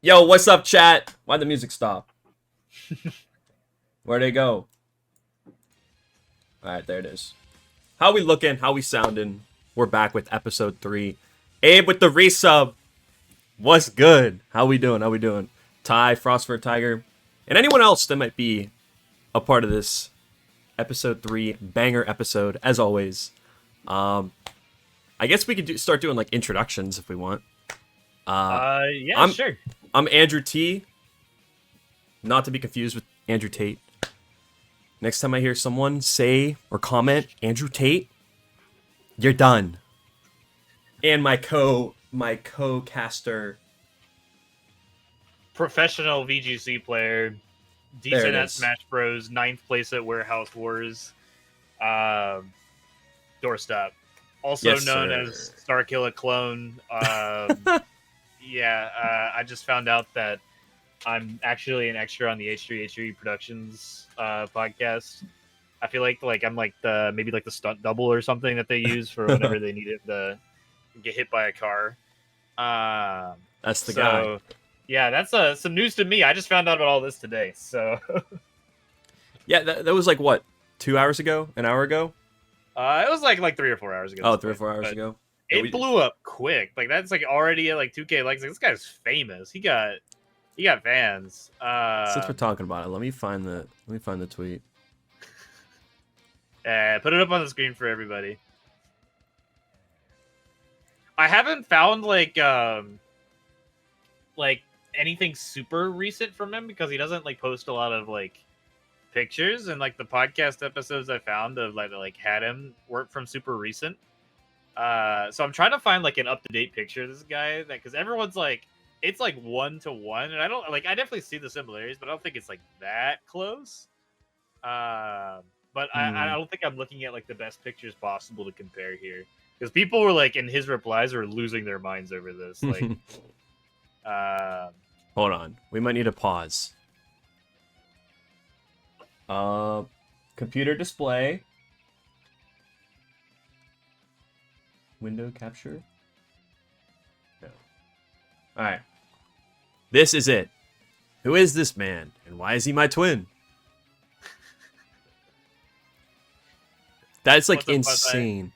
Yo, what's up, chat? Why'd the music stop? Where'd it go? Alright, there it is. How we looking? How we sounding? We're back with episode 3. Abe with the resub. What's good? How we doing? How we doing? Ty, Frostfur Tiger, and anyone else that might be a part of this episode 3 banger episode, as always. I guess we could start doing like introductions if we want. Yeah, sure. I'm Andrew T. Not to be confused with Andrew Tate. Next time I hear someone say or comment Andrew Tate, you're done. And my co-caster, Professional VGC player, decent at Smash Bros, 9th place at Warehouse Wars, Doorstop, also known as Starkilla clone. I just found out that I'm actually an extra on the H3 Productions podcast. I feel like I'm like maybe the stunt double or something that they use for whenever they need it to get hit by a car. That's the guy. Yeah, that's some news to me. I just found out about all this today. So yeah, that was like what, 2 hours ago, an hour ago? It was like 3 or 4 hours ago. Oh, 3 or 4 hours ago. It blew up quick. Like that's like already at like 2K likes. Like this guy's famous. He got fans. Since we're talking about it, let me find the tweet. Put it up on the screen for everybody. I haven't found like anything super recent from him because he doesn't like post a lot of like pictures, and like the podcast episodes I found of like had him weren't from super recent. So I'm trying to find like an up-to-date picture of this guy, because everyone's like it's like 1-to-1, and I don't like. I definitely see the similarities, but I don't think it's like that close. I don't think I'm looking at like the best pictures possible to compare here, because people were like in his replies were losing their minds over this. Like, hold on, we might need a pause. Computer display. Window capture. No. All right. This is it. Who is this man, and why is he my twin? That's like insane.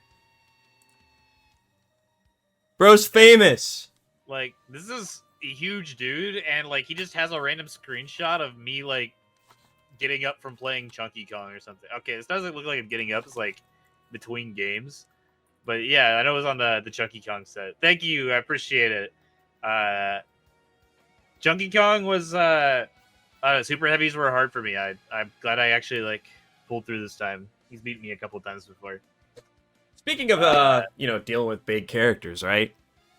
Bro's famous. Like, this is a huge dude, and like he just has a random screenshot of me like getting up from playing Chunkykong or something. Okay, this doesn't look like I'm getting up. It's like between games. But yeah, I know it was on the Chunkykong set. Thank you, I appreciate it. Chunkykong was super heavies were hard for me. I'm glad I actually like pulled through this time. He's beaten me a couple times before. Speaking of dealing with big characters, right?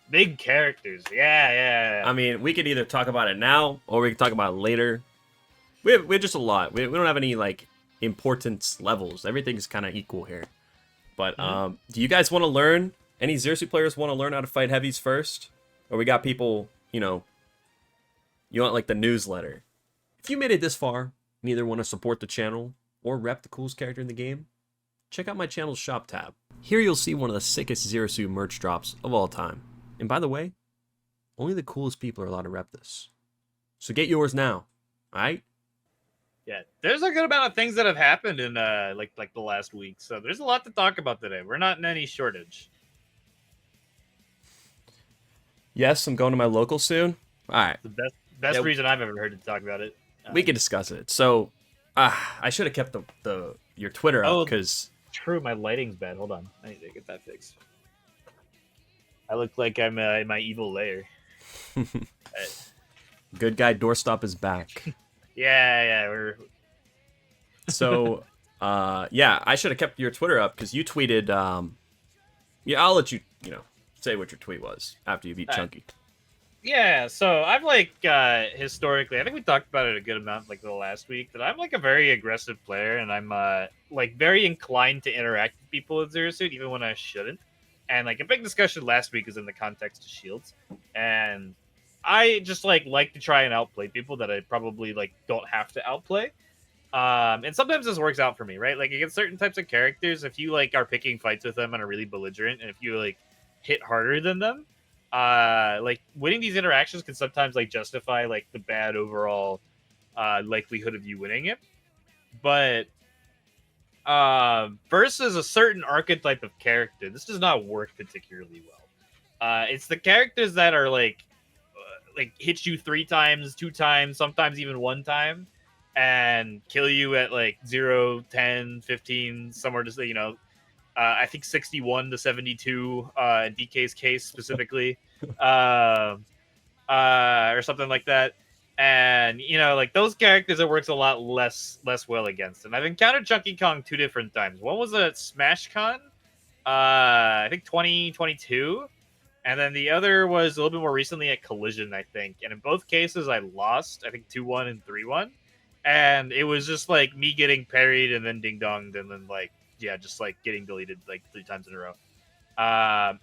Big characters, yeah. I mean, we could either talk about it now or we could talk about it later. We have just a lot. We don't have any like importance levels. Everything's kind of equal here. But do you guys want to learn? Any Xersu players want to learn how to fight heavies first? Or we got people, you want like the newsletter. If you made it this far and either want to support the channel or rep the coolest character in the game, check out my channel's shop tab. Here you'll see one of the sickest Xersu merch drops of all time. And by the way, only the coolest people are allowed to rep this. So get yours now, alright? Yeah, there's a good amount of things that have happened in like the last week, so there's a lot to talk about today. We're not in any shortage. Yes, I'm going to my local soon. All right, the best reason I've ever heard to talk about it. We can discuss it. So, I should have kept your Twitter up because true, my lighting's bad. Hold on, I need to get that fixed. I look like I'm in my evil lair. Good guy Doorstop is back. Yeah, we're. So, I should have kept your Twitter up because you tweeted. I'll let you, say what your tweet was after you beat Chunky. Yeah, so I've like historically, I think we talked about it a good amount like the last week, that I'm like a very aggressive player, and I'm like very inclined to interact with people in Zero Suit even when I shouldn't. And like a big discussion last week is in the context of shields, and I just like to try and outplay people that I probably like don't have to outplay. And sometimes this works out for me, right? Like against certain types of characters, if you like are picking fights with them and are really belligerent, and if you like hit harder than them, like winning these interactions can sometimes like justify like the bad overall likelihood of you winning it. But versus a certain archetype of character, this does not work particularly well. It's the characters that are like hit you 3 times, 2 times, sometimes even 1 time, and kill you at like 0, 10, 15, somewhere to say, you know, I think 61 to 72 in DK's case specifically, or something like that. And you know, like those characters, it works a lot less well against. And I've encountered Chunkykong 2 different times. One was at SmashCon, I think 2022, and then the other was a little bit more recently at Collision, I think. And in both cases, I lost, I think 2-1 and 3-1, and it was just like me getting parried and then ding donged and then like just like getting deleted like 3 times in a row.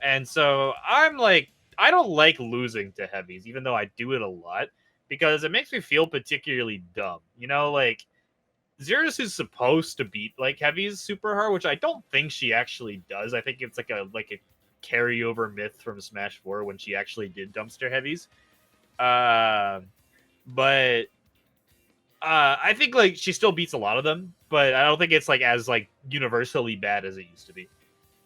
And so I'm like, I don't like losing to heavies, even though I do it a lot, because it makes me feel particularly dumb. You know, like Xerus is supposed to beat like heavies super hard, which I don't think she actually does. I think it's like a carryover myth from Smash 4 when she actually did dumpster heavies. But I think like she still beats a lot of them, but I don't think it's like as like universally bad as it used to be.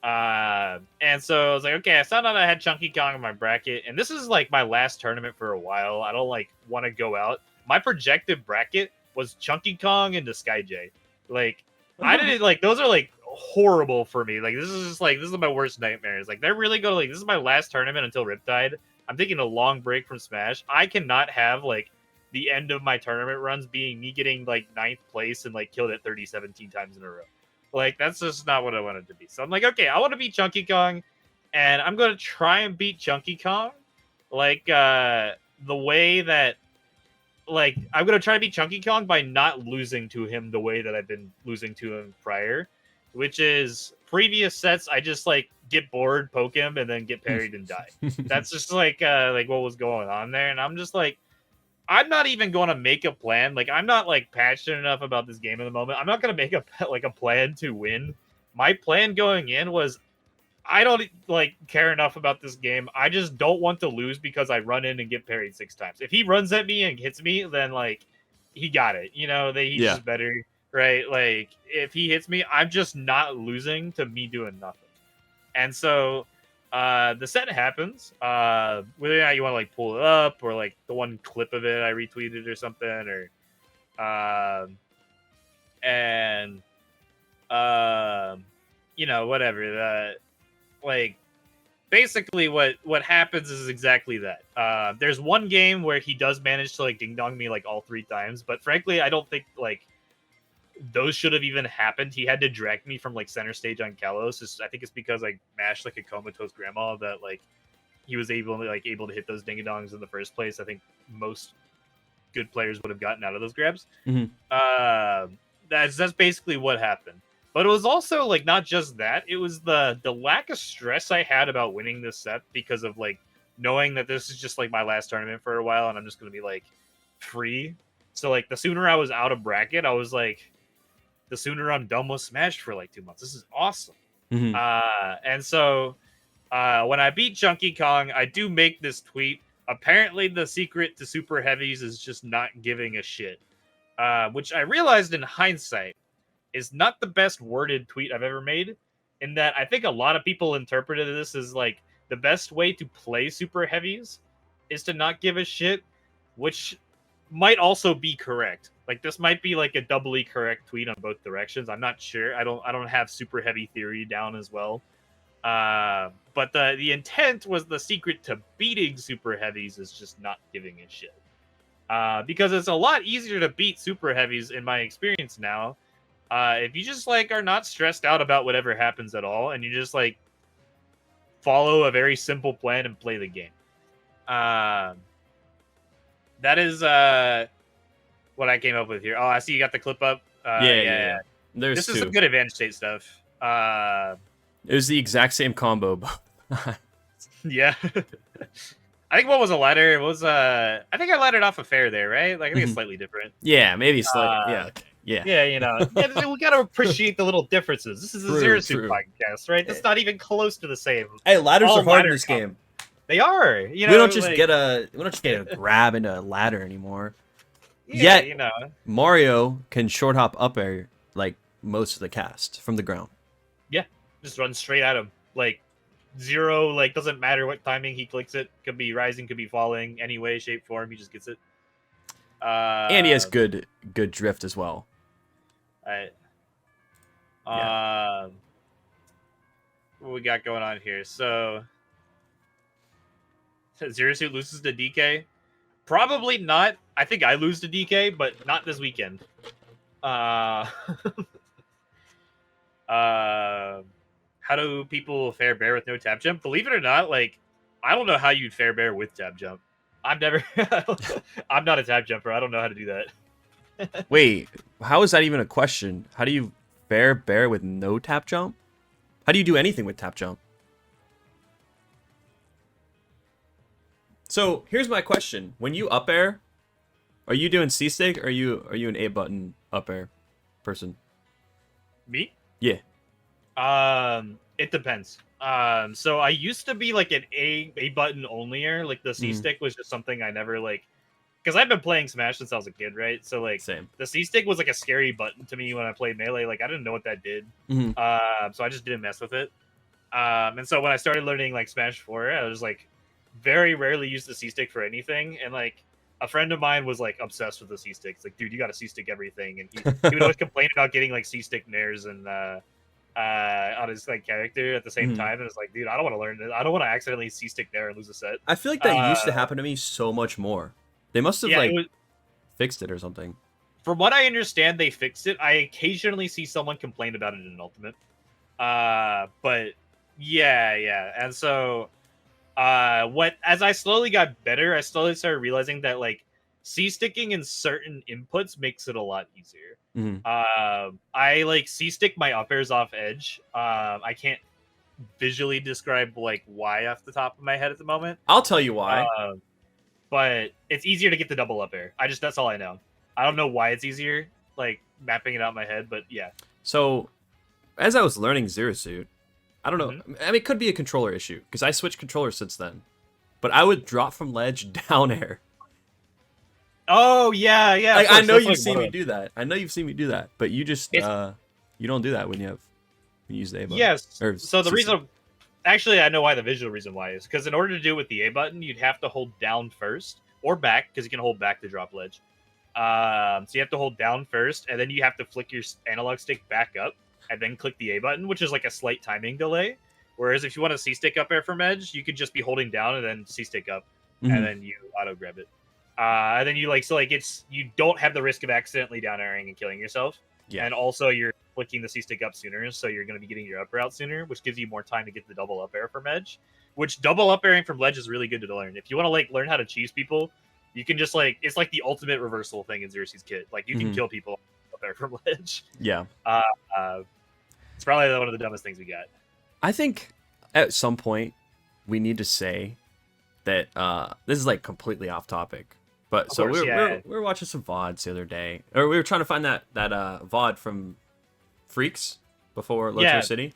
And so I was like, okay, I found out I had Chunkykong in my bracket, and this is like my last tournament for a while. I don't like want to go out. My projected bracket was Chunkykong into SkyJ. Like I didn't like those are like horrible for me. Like this is just like this is my worst nightmares. Like they're really going to like this is my last tournament until Riptide. I'm taking a long break from Smash. I cannot have like the end of my tournament runs being me getting like 9th place and like killed at 17 times in a row. Like that's just not what I wanted to be. So I'm like, okay, I want to beat Chunkykong, and I'm gonna try and beat Chunkykong, like the way that, like I'm gonna try to beat Chunkykong by not losing to him the way that I've been losing to him prior, which is previous sets I just like get bored, poke him, and then get parried and die. That's just like what was going on there, and I'm just like, I'm not even going to make a plan. Like, I'm not like passionate enough about this game at the moment. I'm not going to make a plan to win. My plan going in was, I don't like care enough about this game. I just don't want to lose because I run in and get parried 6 times. If he runs at me and hits me, then like he got it. You know, he's just better, right? Like if he hits me, I'm just not losing to me doing nothing. And so the set happens. Whether or not you want to like pull it up or like the one clip of it I retweeted or something, or you know, whatever. Like basically what happens is exactly that. There's one game where he does manage to like ding dong me like all 3 times, but frankly I don't think like those should have even happened. He had to drag me from like center stage on Kalos. I think it's because I mashed like a comatose grandma that like he was able to hit those ding-a-dongs in the first place. I think most good players would have gotten out of those grabs. Mm-hmm. That's basically what happened. But it was also like not just that. It was the lack of stress I had about winning this set because of like knowing that this is just like my last tournament for a while and I'm just gonna be like free. So like the sooner I was out of bracket, I was like, the sooner I'm done with Smash for like 2 months. This is awesome. Mm-hmm. And so when I beat Chunkykong, I do make this tweet. Apparently the secret to super heavies is just not giving a shit. Which I realized in hindsight is not the best worded tweet I've ever made. In that I think a lot of people interpreted this as like the best way to play super heavies is to not give a shit, which might also be correct. Like this might be like a doubly correct tweet on both directions. I'm not sure. I don't have super heavy theory down as well. But the intent was the secret to beating super heavies is just not giving a shit. Because it's a lot easier to beat super heavies in my experience now. If you just like are not stressed out about whatever happens at all, and you just like follow a very simple plan and play the game. That is what I came up with here. Oh, I see you got the clip up. Yeah. This is some good advanced state stuff. It was the exact same combo. Yeah. I think what was a ladder? It was I think I laddered off a fair there, right? Like I think it's slightly different. Yeah, maybe slightly. Yeah, you know, we got to appreciate the little differences. This is a Zero Suit podcast, right? That's not even close to the same. Hey, ladders are hard in this game. They are. We don't just get a grab into a ladder anymore. Yeah, Yet Mario can short hop up air like most of the cast from the ground. Yeah, just run straight at him. Like zero, like doesn't matter what timing he clicks it. Could be rising, could be falling, any way, shape, form. He just gets it. And he has good drift as well. Alright. Yeah. What we got going on here? So Zero Suit loses to DK. Probably not. I think I lose to DK, but not this weekend. How do people fair bear with no tab jump? Believe it or not, like I don't know how you'd fair bear with tab jump. I'm not a tab jumper. I don't know how to do that. Wait, how is that even a question? How do you fair bear with no tap jump? How do you do anything with tap jump? So here's my question: when you up air, are you doing C stick or are you an A button up air person? Me? Yeah. It depends. So I used to be like an A button onlyer. Like the C stick was just something I never like, because I've been playing Smash since I was a kid, right? So like, same. The C stick was like a scary button to me when I played Melee. Like I didn't know what that did. So I just didn't mess with it. And so when I started learning like Smash 4, I was like very rarely use the C stick for anything. And like a friend of mine was like obsessed with the C stick. It's like, dude, you got to C stick everything. And he would always complain about getting like C stick nairs and on his like character at the same time, and it's like, dude, I don't want to learn this. I don't want to accidentally C stick there and lose a set. I feel like that used to happen to me so much more. They must have fixed it or something. From what I understand, they fixed it. I occasionally see someone complain about it in Ultimate. But yeah. And so as I slowly got better, I slowly started realizing that like C-sticking in certain inputs makes it a lot easier. I like C-stick my up airs off edge. I can't visually describe like why off the top of my head at the moment. I'll tell you why. But it's easier to get the double up air. That's all I know. I don't know why it's easier, like mapping it out in my head, but yeah. So as I was learning Zero Suit, I don't know. I mean, it could be a controller issue because I switched controllers since then. But I would drop from ledge down air. Oh yeah. Like, I know you've seen me do that. But you just you don't do that when you use the A button. Yes. So the reason, actually, I know why. The visual reason why is because in order to do it with the A button, you'd have to hold down first or back because you can hold back to drop ledge. So you have to hold down first, and then you have to flick your analog stick back up, and then click the A button, which is like a slight timing delay. Whereas if you want to C-stick up air from edge, you could just be holding down and then C-stick up, and then you auto grab it. And then you you don't have the risk of accidentally down airing and killing yourself. Yeah. And also you're flicking the C-stick up sooner, so you're going to be getting your up air out sooner, which gives you more time to get the double up air from edge. Which double up airing from ledge is really good to learn. If you want to learn how to cheese people, you can just it's like the ultimate reversal thing in Zero Suit's kit. Like you can kill people up air from ledge. Yeah. It's probably one of the dumbest things we got. I think at some point we need to say that this is like completely off topic. But so we were watching some VODs the other day, or we were trying to find that VOD from Freaks before Loto City.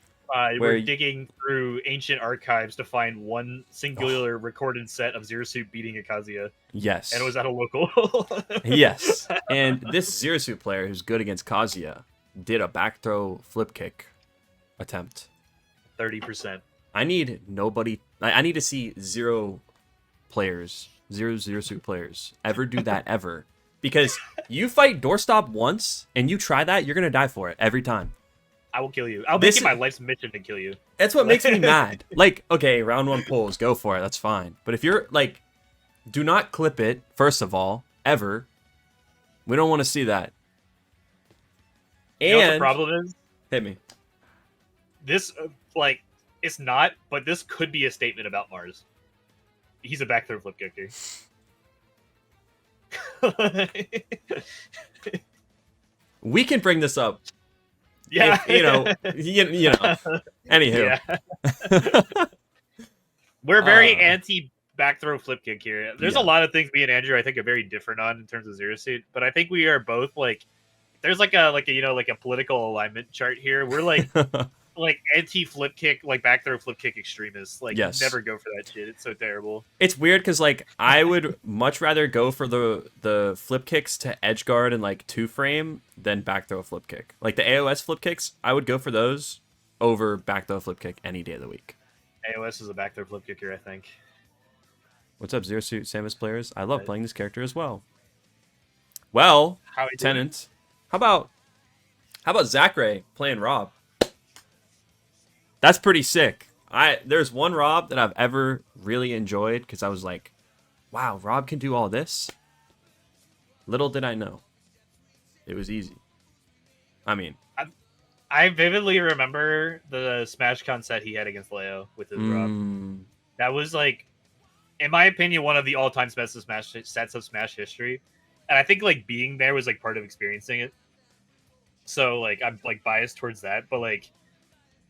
We're digging through ancient archives to find one singular recorded set of Zero Suit beating Akazuya. Yes, and it was at a local. Yes, and this Zero Suit player who's good against Kazuya did a back throw flip kick attempt. 30%. I need to see zero Zero Suit players ever do that ever, because you fight Doorstop once and you try that, you're gonna die for it every time. I will kill you. I'll make it my life's mission to kill you. That's what makes me mad. Like, okay, round 1 pulls, go for it, that's fine. But if you're like, do not clip it, first of all, ever. We don't want to see that. And you know what the problem is? Hit me. This it's not, but this could be a statement about Mars. He's a back throw flip kicker. We can bring this up. Yeah. If, you know. Anywho. Yeah. We're very anti back throw flip kick here. There's a lot of things me and Andrew I think are very different on in terms of Zero Suit, but I think we are both there's like a political alignment chart here. We're like like anti flip kick, like back throw flip kick extremists. Like, Yes. never go for that shit. It's so terrible. It's weird because like I would much rather go for the flip kicks to edge guard and like 2-frame than back throw flip kick. Like the AOS flip kicks, I would go for those over back throw flip kick any day of the week. AOS is a back throw flip kicker, I think. What's up, Zero Suit Samus players? I love playing this character as well. Well, How he doing? Tenant, how about Zachary playing Rob? That's pretty sick. There's one Rob that I've ever really enjoyed because I was like, wow, Rob can do all this. Little did I know, it was easy. I mean, I vividly remember the SmashCon set he had against Leo with his Rob. That was like, in my opinion, one of the all-time best sets of Smash history. And I think like being there was like part of experiencing it. So like I'm like biased towards that, but like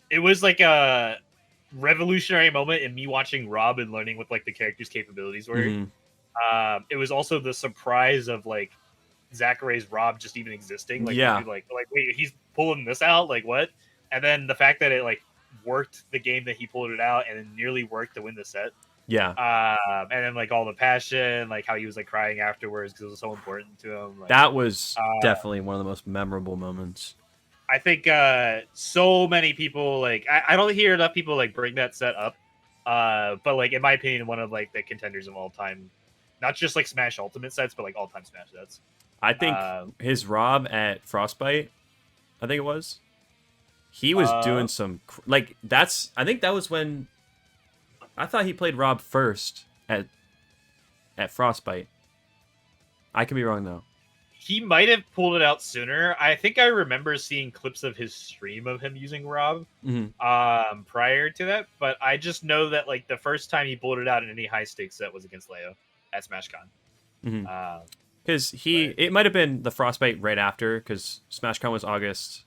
it was like a revolutionary moment in me watching Rob and learning what like the character's capabilities were. It was also the surprise of like Zachary's Rob just even existing. Like, yeah, like wait, he's pulling this out, like what? And then the fact that it like worked the game that he pulled it out and it nearly worked to win the set. yeah. And then like all the passion, like how he was like crying afterwards because it was so important to him. Like, that was definitely one of the most memorable moments. I think so many people like I don't hear enough people like bring that set up. But like in my opinion, one of like the contenders of all time, not just like Smash Ultimate sets, but like all time Smash sets. I think his Rob at Frostbite, I think it was, he was doing some like that's. I think that was when I thought he played Rob first at Frostbite. I could be wrong though. He might have pulled it out sooner. I think I remember seeing clips of his stream of him using Rob prior to that, but I just know that like the first time he pulled it out in any high stakes set was against Leo at SmashCon. Because it might have been the Frostbite right after, because SmashCon was August.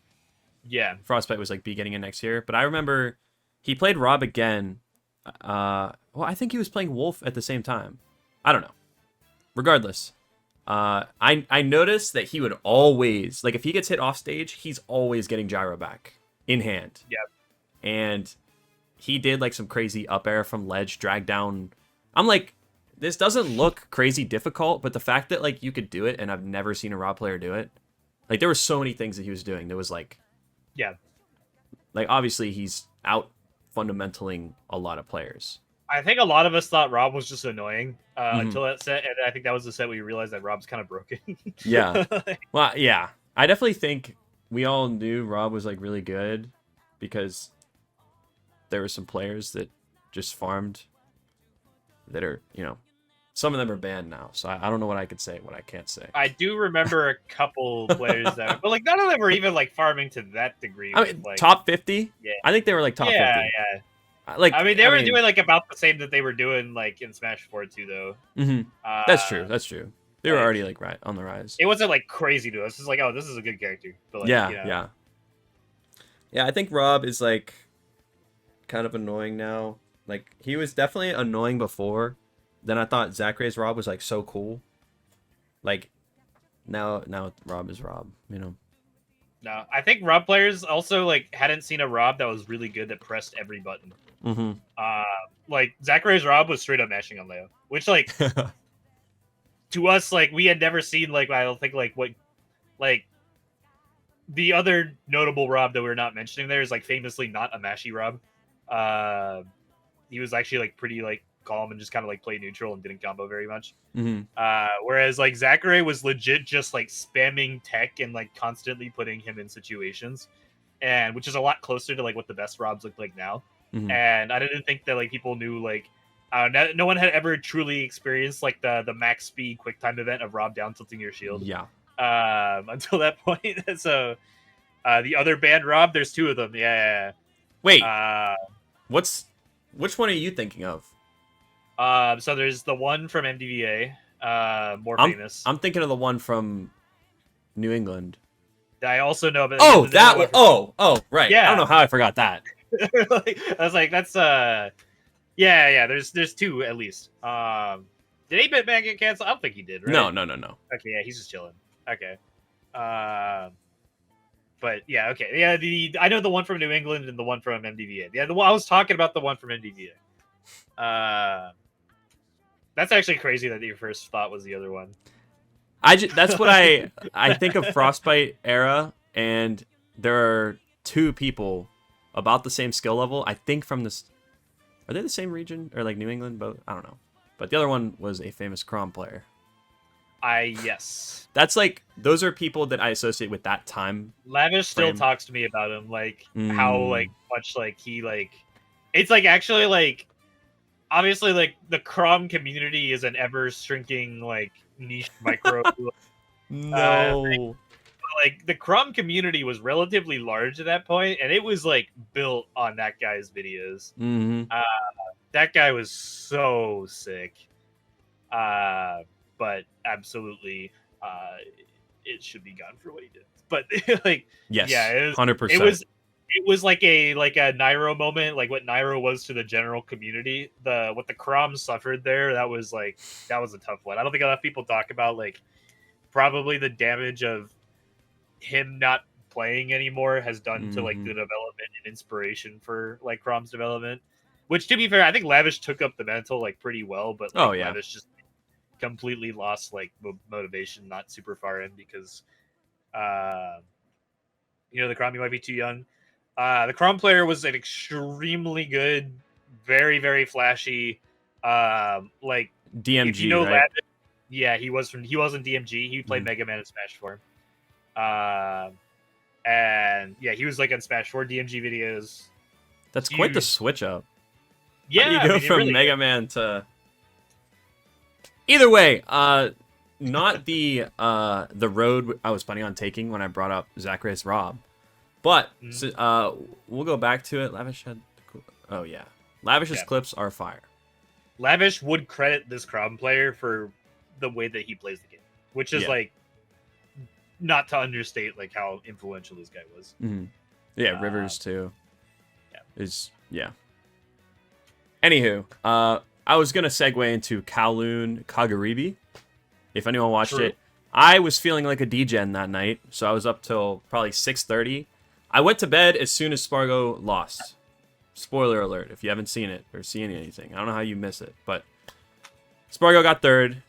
Yeah. Frostbite was like beginning of next year. But I remember he played Rob again. Well, I think he was playing Wolf at the same time. I don't know. Regardless, I noticed that he would always, like if he gets hit off stage, he's always getting gyro back in hand. Yep. And he did like some crazy up air from ledge, drag down. I'm like, this doesn't look crazy difficult, but the fact that like you could do it, and I've never seen a Rob player do it. Like there were so many things that he was doing. There was like, yeah, like obviously he's out fundamentaling a lot of players. I think a lot of us thought Rob was just annoying until that set, and I think that was the set we realized that Rob's kind of broken. Yeah. Well, yeah. I definitely think we all knew Rob was like really good because there were some players that just farmed that are, you know, some of them are banned now. So I don't know what I could say, what I can't say. I do remember a couple players that, but like none of them were even like farming to that degree. I mean, like, top 50? Yeah. I think they were like top 50. Yeah. Like, I mean, they were doing like about the same that they were doing like in Smash 4 too, though. That's true. That's true. They were already like right on the rise. It wasn't like crazy to us. It's like, oh, this is a good character. But, like, yeah, you know. yeah. I think Rob is like kind of annoying now. Like he was definitely annoying before. Then I thought Zachary's Rob was like so cool. Like now Rob is Rob. You know. No, I think Rob players also like hadn't seen a Rob that was really good that pressed every button. Like Zachary's Rob was straight up mashing on Leo, which like to us like we had never seen like I don't think like what like the other notable Rob that we're not mentioning there is like famously not a mashy Rob. He was actually like pretty like calm and just kind of like played neutral and didn't combo very much. Whereas like Zachary was legit just like spamming tech and like constantly putting him in situations, and which is a lot closer to like what the best Robs look like now. And I didn't think that like people knew like no one had ever truly experienced like the max speed quick time event of Rob down tilting your shield. Yeah. Until that point. So the other band Rob, there's two of them. Yeah. Wait. Which one are you thinking of? So there's the one from MDVA, more famous. I'm thinking of the one from New England. I also know about. Oh, that one. Oh, right. Yeah. I don't know how I forgot that. I was like, that's yeah. There's two at least. Did 8-Bit Man get canceled? I don't think he did. Right? No. Okay, yeah, he's just chilling. Okay. But yeah, okay, yeah. I know the one from New England and the one from MDVA. Yeah, I was talking about the one from MDVA. That's actually crazy that your first thought was the other one. That's what I think of Frostbite era, and there are two people about the same skill level. I think from this, are they the same region or like New England? Both, I don't know. But the other one was a famous Crom player. Yes. That's like, those are people that I associate with that time. Lavish still frame. talks to me about him, like how like much like he like. It's like actually like, obviously like the Crom community is an ever shrinking like niche micro. No. Like the Crom community was relatively large at that point, and it was like built on that guy's videos. That guy was so sick. But absolutely, it should be gone for what he did. But like, yes, yeah, 100%. It was like a Nairo moment, like what Nairo was to the general community. What the Crom suffered there, that was a tough one. I don't think enough people talk about like probably the damage of him not playing anymore has done to like the development and inspiration for like Crom's development. Which, to be fair, I think Lavish took up the mantle like pretty well, but like, Lavish just completely lost like motivation, not super far in because, the Crom, you might be too young. The Crom player was an extremely good, very very flashy, like DMG. If you know right? Lavish, yeah, he was in DMG. He played Mega Man and Smash 4. And yeah, he was like on Smash 4 DMG videos. That's quite the switch up. Yeah, How do you go from really Mega Man to? Either way, not the road I was planning on taking when I brought up Zachary's R.O.B. But we'll go back to it. Lavish had, oh yeah, Lavish's clips are fire. Lavish would credit this Crom player for the way that he plays the game, which is like not to understate like how influential this guy was. Yeah, Rivers too. Yeah. Anywho, I was gonna segue into Kowloon Kagaribi. If anyone watched it, I was feeling like a degen that night, so I was up till probably 6:30. I went to bed as soon as Spargo lost. Spoiler alert! If you haven't seen it or seen anything, I don't know how you miss it, but Spargo got third.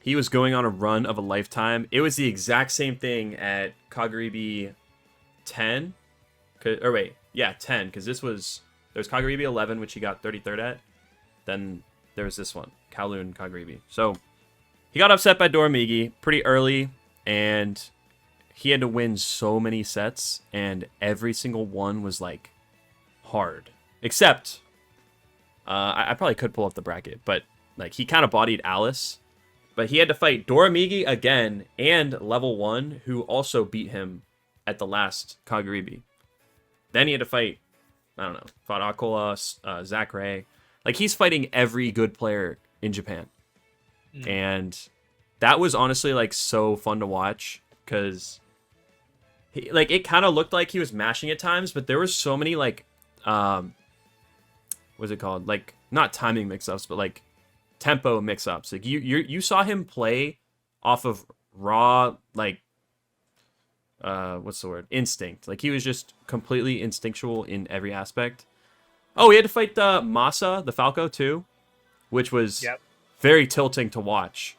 He was going on a run of a lifetime. It was the exact same thing at Kagaribi 10. 10, because there's Kagaribi 11, which he got 33rd at. Then there was this one, Kowloon Kagaribi. So he got upset by Dormigi pretty early, and he had to win so many sets, and every single one was like hard. Except, I probably could pull up the bracket, but like he kind of bodied Alice. But he had to fight Dormigi again and level 1, who also beat him at the last Kagaribi. Then he had to fight, I don't know, fought Akola, Zach Ray. Like, he's fighting every good player in Japan. And that was honestly, like, so fun to watch. Because, it kind of looked like he was mashing at times, but there was so many, like, what's it called? Like, not timing mix-ups, but, like, tempo mix-ups. Like, you saw him play off of raw, like, what's the word? Instinct. Like, he was just completely instinctual in every aspect. Oh, he had to fight the Masa, the Falco, too, which was very tilting to watch.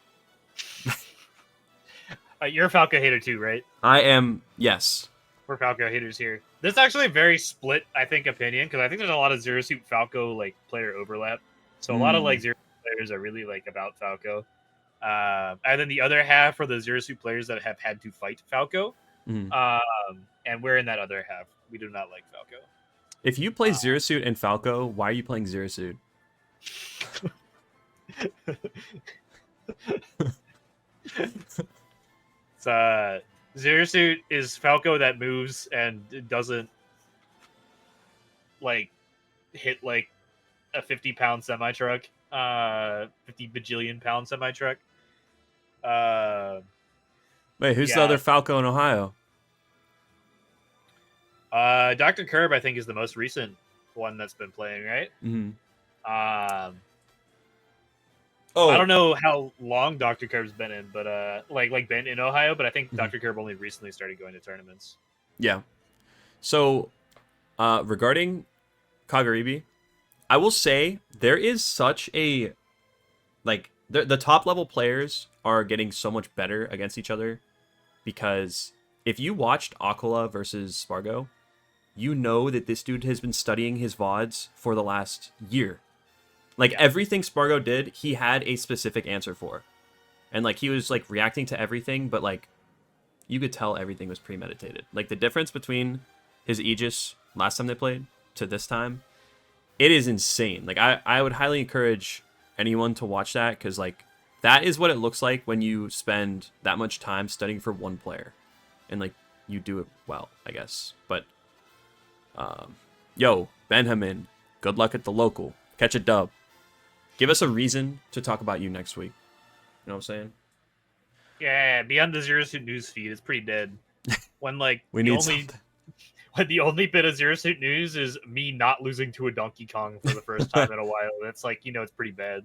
You're a Falco hater, too, right? I am, yes. We're Falco haters here. This is actually a very split, I think, opinion, because I think there's a lot of Zero Suit Falco, like, player overlap. So a lot of, like, Zero Suit players are really, like, about Falco. And then the other half are the Zero Suit players that have had to fight Falco. And we're in that other half. We do not like Falco. If you play Zero Suit and Falco, why are you playing Zero Suit? Zero Suit is Falco that moves and doesn't like hit like a 50-pound semi truck, 50 bajillion pound semi truck. Wait, who's the other Falco in Ohio? Dr. Curb, I think, is the most recent one that's been playing, right? I Oh, don't know how long Dr. Kerb's been in, but like been in Ohio, but I think mhm. Dr. Kerb only recently started going to tournaments. Yeah. So, regarding Kagaribi, I will say there is such a like the top level players are getting so much better against each other because if you watched Aquila versus Spargo, you know that this dude has been studying his VODs for the last year. Like Yeah. everything Spargo did, he had a specific answer for. And like he was like reacting to everything, but like you could tell everything was premeditated. Like the difference between his Aegis last time they played to this time, it is insane. Like I would highly encourage anyone to watch that because like that is what it looks like when you spend that much time studying for one player, and like you do it well, I guess. But yo, Benjamin, good luck at the local. Catch a dub. Give us a reason to talk about you next week. You know what I'm saying? Yeah, beyond the Zero Suit news feed, it's pretty dead. When like We need something. when the only bit of Zero Suit news is me not losing to a Donkey Kong for the first time in a while. That's like, it's pretty bad.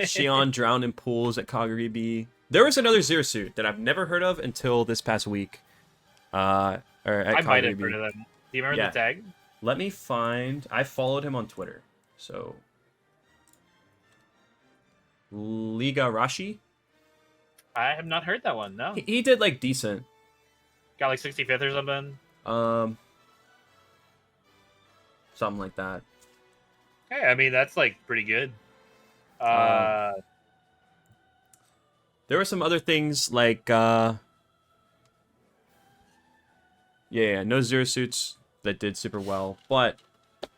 Shion drowned in pools at Kagaribi. There was another Zero Suit that I've never heard of until this past week. Or at I might have heard Kagaribi. of them. Do you remember Yeah. the tag? Let me find. I followed him on Twitter. So Liga Rashi. I have not heard that one. No, He did like decent. got like 65th or something. Um, something like that. Hey, I mean that's like pretty good. Um, there were some other things like yeah, no Zero Suits that did super well. But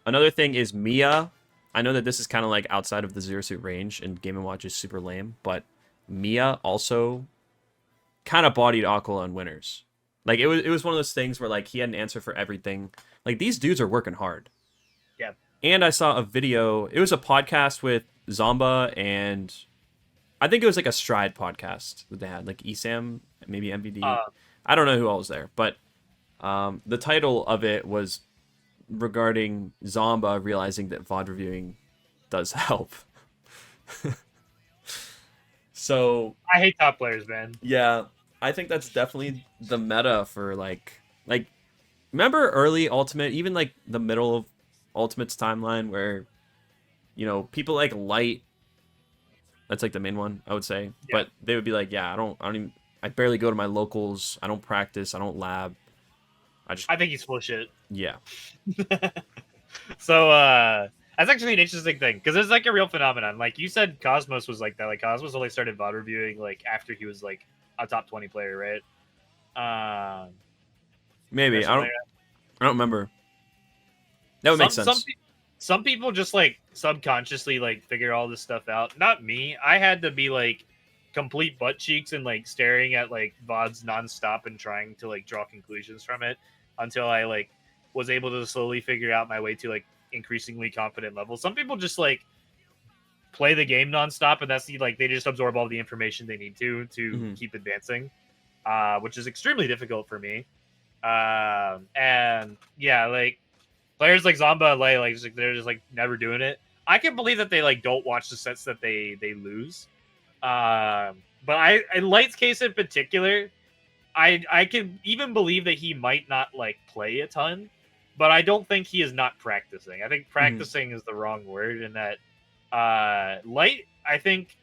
another thing is Mia. I know that this is kind of like outside of the Zero Suit range, and Game & Watch is super lame, but Mia also kind of bodied Aquila and winners. Like it was one of those things where like he had an answer for everything. Like these dudes are working hard. Yeah. And I saw a video. It was a podcast with Zomba and I think it was like a Stride podcast that they had, like ESAM, maybe MVD. I don't know who all was there, but the title of it was regarding Zomba realizing that VOD reviewing does help. So I hate top players, man. yeah, I think that's definitely the meta for like remember early Ultimate, even like the middle of Ultimate's timeline where people like Light, that's like the main one I would say, Yeah. but they would be like, yeah, I barely go to my locals, I don't practice, I don't lab. I think he's full of shit. Yeah. So that's actually an interesting thing because it's like a real phenomenon. Like you said, Cosmos was like that. Like Cosmos only started VOD reviewing like after he was like a top 20 player, right? Maybe. Or I something don't remember. That would make sense. Some people just like subconsciously like figure all this stuff out. Not me. I had to be like complete butt cheeks and like staring at like VODs nonstop and trying to like draw conclusions from it until I like was able to slowly figure out my way to like increasingly confident levels. Some people just like play the game nonstop and that's like they just absorb all the information they need to keep advancing, which is extremely difficult for me. And yeah, like players like Zomba like they're just like never doing it. I can believe that they like don't watch the sets that they lose. But I in Light's case in particular, I can even believe that he might not like play a ton, but I don't think he is not practicing. I think practicing is the wrong word, in that Light, I think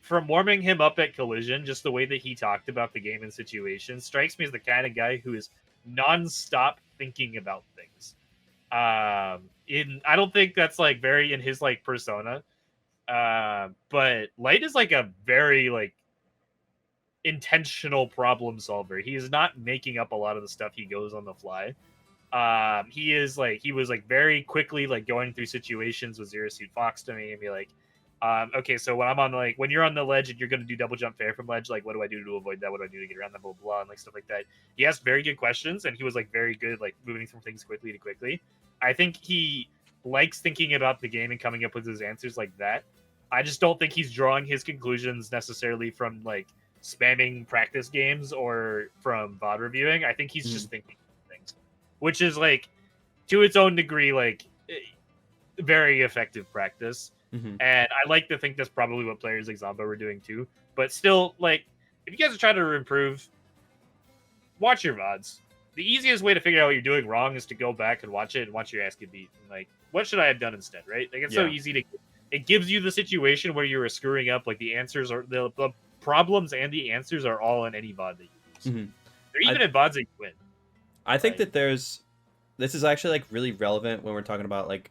from warming him up at Collision, just the way that he talked about the game and situation strikes me as the kind of guy who is nonstop thinking about things. I don't think that's like very in his like persona. But Light is like a very like intentional problem solver. He is not making up a lot of the stuff he goes on the fly. He was like very quickly like going through situations with Zero Suit Fox to me and be like, okay, so when I'm on like when you're on the ledge and you're gonna do double jump fair from ledge, like what do I do to avoid that? What do I do to get around that? Blah blah, blah and like stuff like that. He asked very good questions and he was like very good like moving from things quickly to quickly. I think he likes thinking about the game and coming up with his answers like that. I just don't think he's drawing his conclusions necessarily from like spamming practice games or from VOD reviewing. I think he's just thinking things, which is like to its own degree like very effective practice. And I like to think that's probably what players like Zombo were doing too. But still, like, if you guys are trying to improve, watch your VODs. The easiest way to figure out what you're doing wrong is to go back and watch it and watch your ass get beat. And, like, what should I have done instead, right? Like, it's so easy to... It gives you the situation where you were screwing up. Like, the answers are... The problems and the answers are all in any VOD that you use. They're even in VODs that you win. I think that there's... This is actually, like, really relevant when we're talking about, like,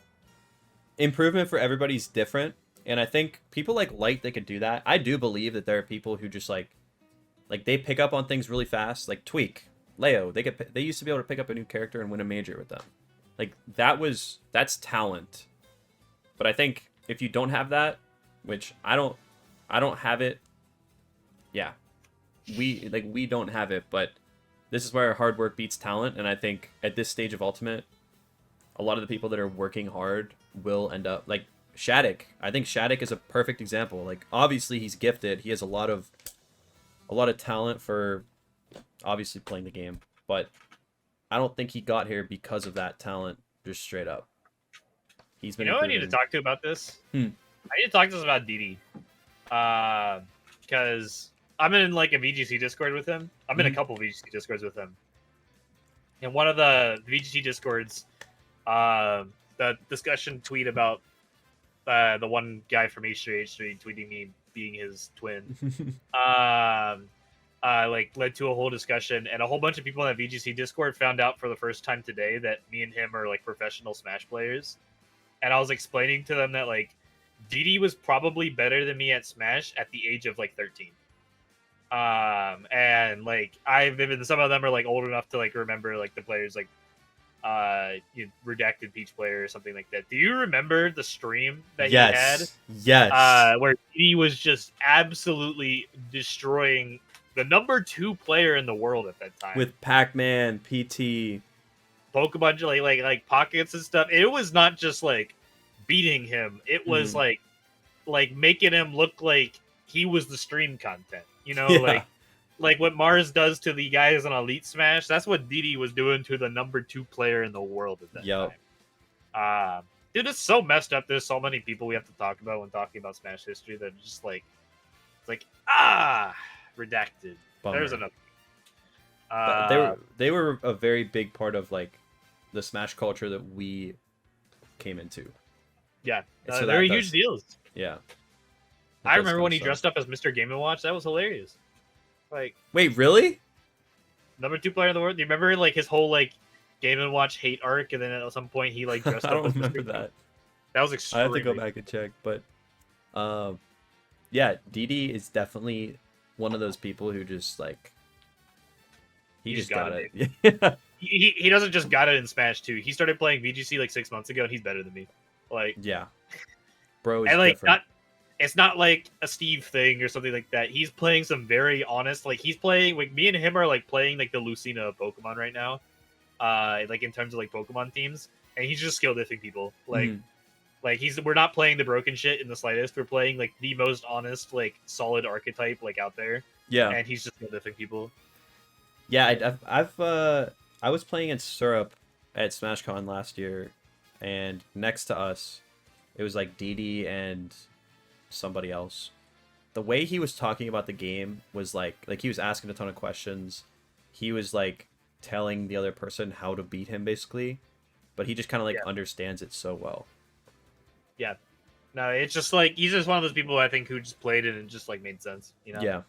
improvement for everybody's different. And I think people like Light, they could do that. I do believe that there are people who just, like they pick up on things really fast. Like Tweak, Leo, they used to be able to pick up a new character and win a major with them. Like, that's talent. But I think if you don't have that, which I don't have it. Yeah. We don't have it, but this is where hard work beats talent. And I think at this stage of Ultimate, a lot of the people that are working hard will end up like Shattuck. I think Shattuck is a perfect example. Like, obviously he's gifted. He has a lot of talent for obviously playing the game, but I don't think he got here because of that talent, just straight up. He's been I need to talk to about this? I need to talk to us about DD. Because I'm in like a VGC Discord with him. I'm in a couple VGC Discords with him. And one of the VGC Discords, the discussion tweet about the one guy from H3H3 tweeting me being his twin, like led to a whole discussion, and a whole bunch of people in that VGC Discord found out for the first time today that me and him are like professional Smash players. And I was explaining to them that like DD was probably better than me at Smash at the age of like 13. And like some of them are like old enough to like remember like the players like Redacted Peach Player or something like that. Do you remember the stream that he had? Yes. Where he was just absolutely destroying the number 2 player in the world at that time with Pac-Man, PT, Pokemon, like pockets and stuff. It was not just like beating him; it was like making him look like he was the stream content. Like what Mars does to the guys on Elite Smash, that's what DD was doing to the number 2 player in the world at that time. Dude, it's so messed up. There's so many people we have to talk about when talking about Smash history that are just like, it's like, redacted. Bummer. There's another. They were a very big part of like the Smash culture that we came into. Yeah, so they're huge deals. Yeah. I remember when he dressed up as Mr. Game & Watch. That was hilarious. Like, wait, really? Number 2 player in the world. Do you remember like his whole like Game & Watch hate arc, and then at some point he like dressed up? I don't as remember Mr. that. That was extreme. I have to go back and check, but yeah, DD is definitely one of those people who just like he just got it. Yeah. He doesn't just got it in Smash 2. He started playing VGC like 6 months ago, and he's better than me. Like, yeah, bro. Is and like different. it's not like a Steve thing or something like that. He's playing some very honest, like he's playing like me and him are like playing like the Lucina of Pokemon right now. Like in terms of like Pokemon teams, and he's just skill diffing people. Like we're not playing the broken shit in the slightest. We're playing like the most honest, like solid archetype like out there. Yeah, and he's just skill diffing people. Yeah, I was playing in Syrup at SmashCon last year, and next to us, it was like DD and somebody else. The way he was talking about the game was like he was asking a ton of questions. He was like telling the other person how to beat him basically, but he just kind of like understands it so well. Yeah, no, it's just like he's just one of those people I think who just played it and just like made sense. Yeah.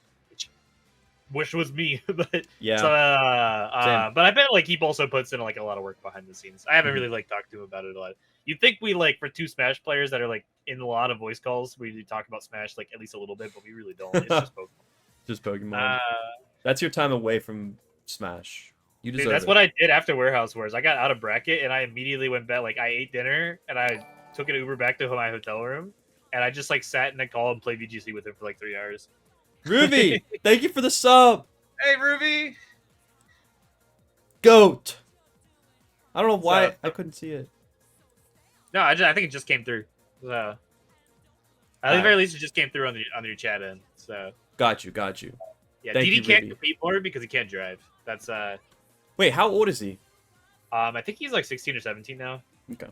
Which was me, but yeah. So, but I bet like he also puts in like a lot of work behind the scenes. I haven't really like talked to him about it a lot. You'd think we like for 2 Smash players that are like in a lot of voice calls, we do talk about Smash like at least a little bit, but we really don't. It's just Pokemon. Just Pokemon. That's your time away from Smash. You deserve that's what I did after Warehouse Wars. I got out of bracket and I immediately went back. Like I ate dinner and I took an Uber back to my hotel room, and I just like sat in a call and played VGC with him for like 3 hours. Ruby, thank you for the sub. Hey, Ruby. Goat. I don't know why I couldn't see it. No, I think it just came through. So, at the very least, it just came through on your chat end. So got you. Yeah, DD can't compete more because he can't drive. That's Wait, how old is he? I think he's like 16 or 17 now. Okay.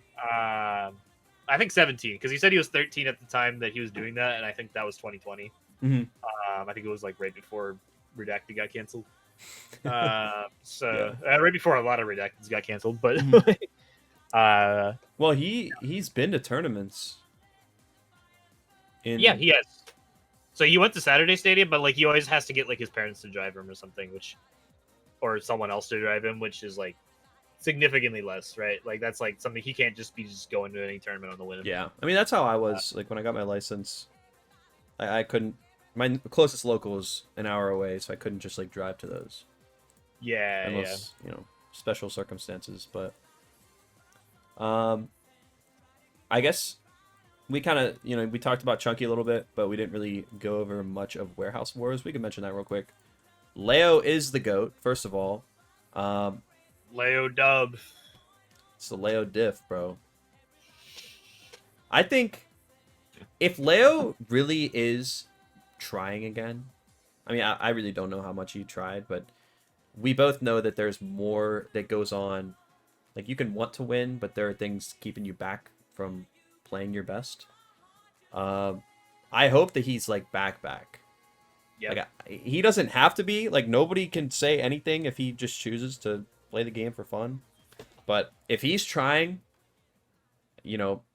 I think 17, because he said he was 13 at the time that he was doing that, and I think that was 2020. Mm-hmm. I think it was like right before Redacted got canceled. Yeah. Right before a lot of Redacteds got canceled, but well, he's been to tournaments. Yeah, he has. So he went to Saturday Stadium, but like he always has to get like his parents to drive him or something, or someone else to drive him, which is like significantly less, right? Like that's like something he can't just going to any tournament on the whim. Yeah, I mean that's how I was like when I got my license. I couldn't. My closest local is an hour away, so I couldn't just like drive to those. Yeah, unless special circumstances. But I guess we kind of we talked about Chunky a little bit, but we didn't really go over much of Warehouse Wars. We can mention that real quick. Leo is the GOAT, first of all. Leo dub. It's the Leo diff, bro. I think if Leo really is trying again, I mean, I really don't know how much he tried, but we both know that there's more that goes on. Like, you can want to win, but there are things keeping you back from playing your best. I hope that he's, like, back. Yeah. Like, he doesn't have to be. Like, nobody can say anything if he just chooses to play the game for fun. But if he's trying,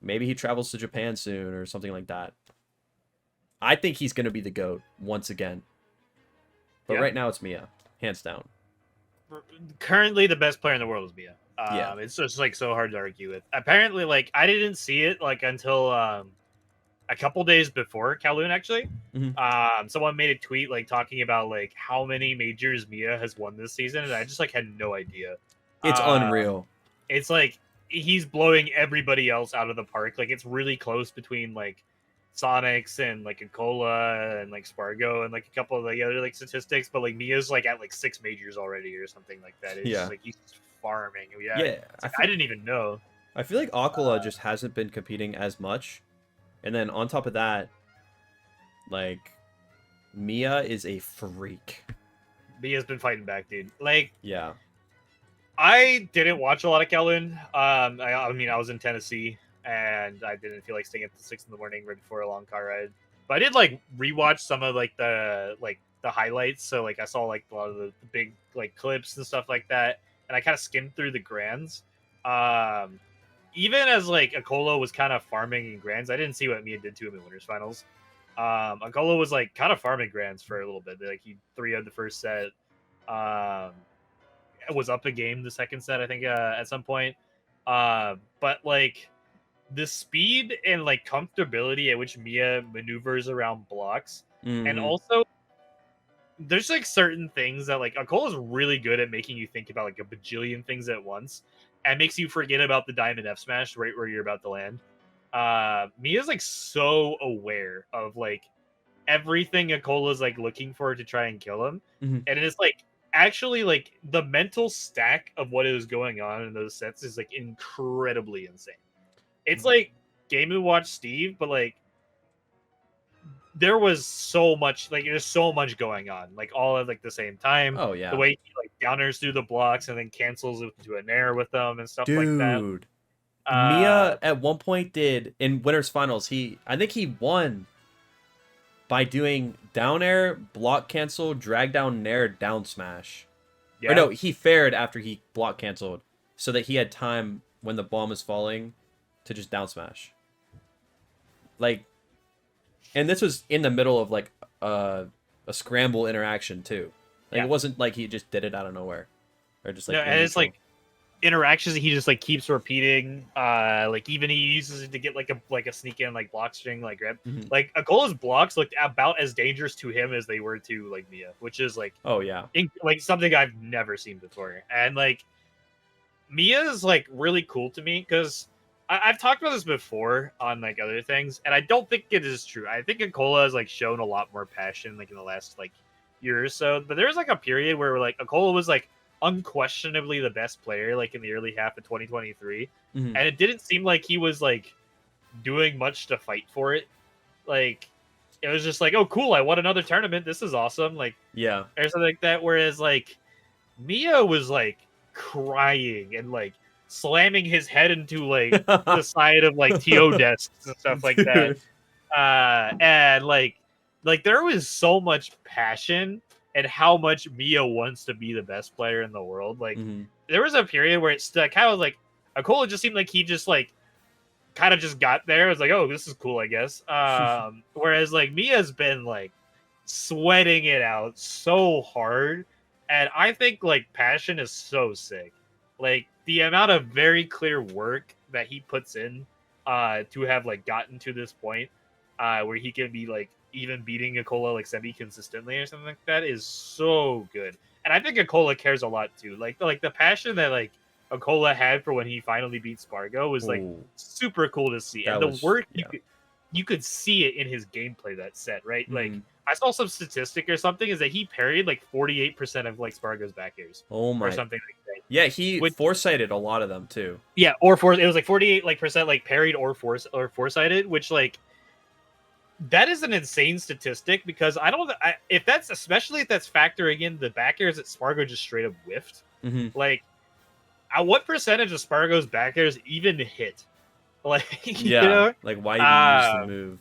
maybe he travels to Japan soon or something like that. I think he's going to be the GOAT once again. But right now it's Mia, hands down. Currently, the best player in the world is Mia. Yeah. It's just like so hard to argue with. Apparently, like I didn't see it like until a couple days before Kowloon actually. Mm-hmm. Someone made a tweet like talking about like how many majors Mia has won this season, and I just like had no idea. It's unreal. It's like he's blowing everybody else out of the park. Like it's really close between like Sonics and like Akola and like Spargo and like a couple of the other like statistics, but like Mia's like at like 6 majors already or something like that. It's just like he's farming. Yeah. I didn't even know. I feel like Akola just hasn't been competing as much. And then on top of that, like Mia is a freak. Mia's been fighting back, dude. Like yeah. I didn't watch a lot of Kowloon. I mean I was in Tennessee and I didn't feel like staying up to 6 in the morning right before a long car ride. But I did like rewatch some of like the highlights. So like I saw like a lot of the big like clips and stuff like that, and I kind of skimmed through the grands. Even as like Akola was kind of farming in grands, I didn't see what Mia did to him in winners finals. Akola was like kind of farming grands for a little bit. Like he 3-0'd the first set. Was up a game the second set, I think, at some point. But like the speed and like comfortability at which Mia maneuvers around blocks, and also there's like certain things that like Akola is really good at making you think about like a bajillion things at once, and makes you forget about the diamond F smash right where you're about to land. Mia's like so aware of like everything Akola's like looking for to try and kill him, and it's like actually like the mental stack of what is going on in those sets is like incredibly insane. It's like Game & Watch Steve, but like there was so much, like there's so much going on, like all at like the same time. Oh yeah. The way he like downers through the blocks and then cancels into an air with them and stuff like that. Dude. Mia at one point did in winners finals. I think he won by doing down air, block cancel, drag down nair, down smash. Yeah. Or no, he fared after he block canceled so that he had time when the bomb was falling to just down smash. Like, and this was in the middle of like a scramble interaction too. Like it wasn't like he just did it out of nowhere, or just like. No, and it's like interactions he just like keeps repeating. Like even he uses it to get like a sneak in like block string like grab. Like Akola's blocks looked about as dangerous to him as they were to like Mia, which is like like something I've never seen before. And like Mia is like really cool to me because I've talked about this before on like other things, and I don't think it is true. I think Akola has like shown a lot more passion like in the last like year or so. But there was like a period where like Akola was like unquestionably the best player like in the early half of 2023, and it didn't seem like he was like doing much to fight for it. Like it was just like, oh cool, I won another tournament, this is awesome, like or something like that. Whereas like Mia was like crying and like slamming his head into like the side of like TO desks and stuff like that. Dude. And like there was so much passion and how much Mia wants to be the best player in the world. Like there was a period where it's kind of like Akola just seemed like he just like kind of just got there. It was like, oh, this is cool, I guess. Whereas like Mia's been like sweating it out so hard, and I think like passion is so sick. Like the amount of very clear work that he puts in to have like gotten to this point where he can be like even beating Akola like semi consistently or something like that is so good. And I think Akola cares a lot too. Like the passion that like Akola had for when he finally beat Spargo was like super cool to see. And the work you could see it in his gameplay that set, right? Like I saw some statistic or something is that he parried like 48% of like Spargo's back airs. Oh my! Or something like that. Yeah, he foresighted a lot of them too. Yeah, or it was like 48% like parried or foresighted, which like that is an insane statistic because if that's factoring in the back airs that Spargo just straight up whiffed. Like, what percentage of Spargo's back airs even hit? Like, you know? Like why even use the move?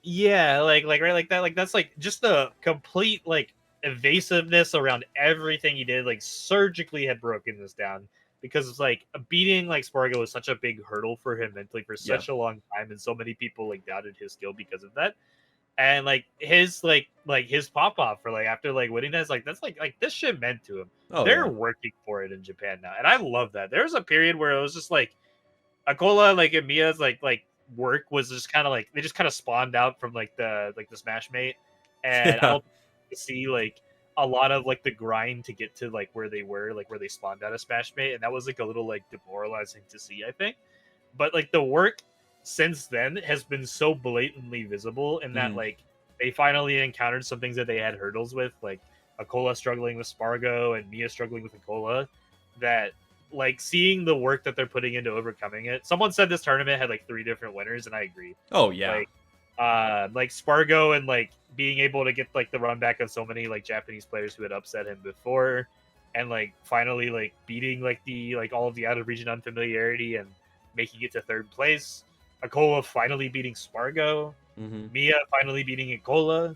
Yeah, like right, like that, like that's like just the complete like evasiveness around everything he did. Like surgically had broken this down because it's like beating like Spargo was such a big hurdle for him mentally for such a long time, and so many people like doubted his skill because of that. And like his like his pop off for like after like winning that's like this shit meant to him. They're working for it in Japan now, and I love that. There was a period where it was just like Akola like and Mia's like work was just kind of like they just kind of spawned out from like the Smash Mate, and I don't see like a lot of like the grind to get to like where they were, like where they spawned out of Smash Mate, and that was like a little like demoralizing to see, I think. But like the work since then has been so blatantly visible in that like they finally encountered some things that they had hurdles with, like Akola struggling with Spargo and Mia struggling with Akola, that like seeing the work that they're putting into overcoming it. Someone said this tournament had like 3 different winners, and I agree. Oh yeah. Like Spargo and like being able to get like the run back of so many like Japanese players who had upset him before, and like finally like beating like the like all of the out of region unfamiliarity and making it to 3rd place. Akola finally beating Spargo. Mia finally beating Akola.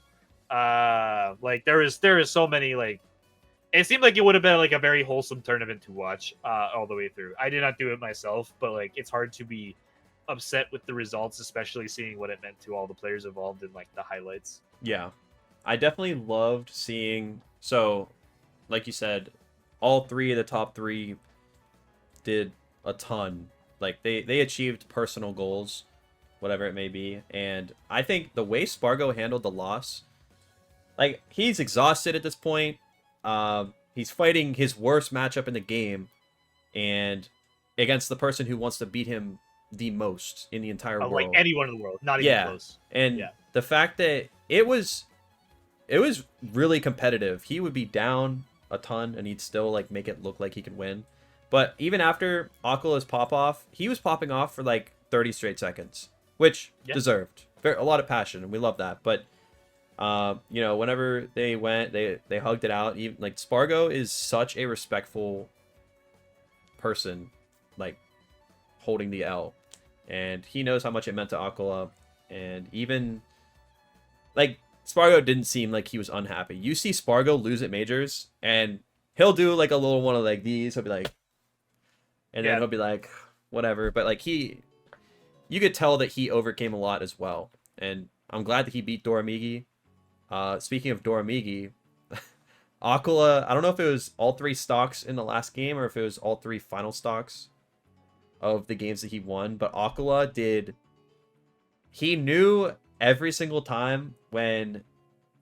Like there is so many like. It seemed like it would have been like a very wholesome tournament to watch all the way through. I did not do it myself, but like it's hard to be upset with the results, especially seeing what it meant to all the players involved in like the highlights. Yeah, I definitely loved seeing. So, like you said, all 3 of the top 3 did a ton. Like they achieved personal goals, whatever it may be, and I think the way Spargo handled the loss, like he's exhausted at this point. He's fighting his worst matchup in the game, and against the person who wants to beat him the most in the entire world. Like anyone in the world, not even close. And the fact that it was really competitive. He would be down a ton, and he'd still like make it look like he could win. But even after Akula's pop off, he was popping off for like 30 straight seconds, which deserved a lot of passion, and we love that. But you know, whenever they went, they hugged it out. Even like Spargo is such a respectful person, like holding the L, and he knows how much it meant to Akula. And even like Spargo didn't seem like he was unhappy. You see Spargo lose at majors, and he'll do like a little one of like these. He'll be like, and then he'll be like, whatever. But like you could tell that he overcame a lot as well. And I'm glad that he beat Doramigi. Speaking of Doramigi, Akula, I don't know if it was all 3 stocks in the last game or if it was all 3 final stocks of the games that he won, but Akula he knew every single time when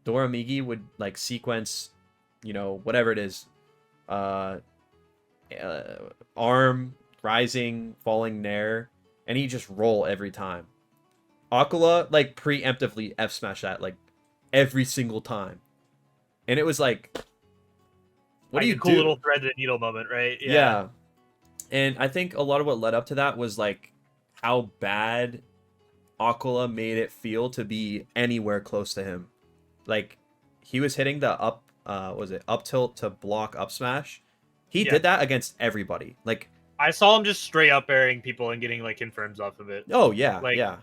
Doramigi would like sequence, you know, whatever it is, arm, rising, falling nair, and he just roll every time. Akula like preemptively F smash that like every single time, and it was like, what do you do? Cool little thread to needle moment, right? Yeah. And I think a lot of what led up to that was like how bad Akula made it feel to be anywhere close to him. Like he was hitting the up tilt to block up smash. He did that against everybody. Like I saw him just straight up airing people and getting like confirms off of it. Oh yeah, Like, yeah.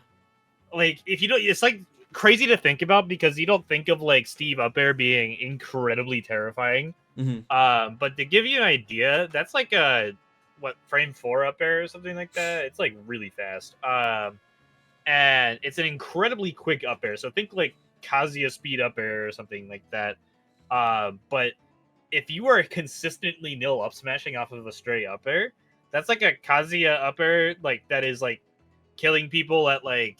like if you don't, it's like crazy to think about because you don't think of like Steve up air being incredibly terrifying. But to give you an idea, that's like a frame 4 up air or something like that. It's like really fast. And it's an incredibly quick up air. So think like Kazuya speed up air or something like that. But if you are consistently nil up smashing off of a straight up air, that's like a Kazuya up air like that is like killing people at like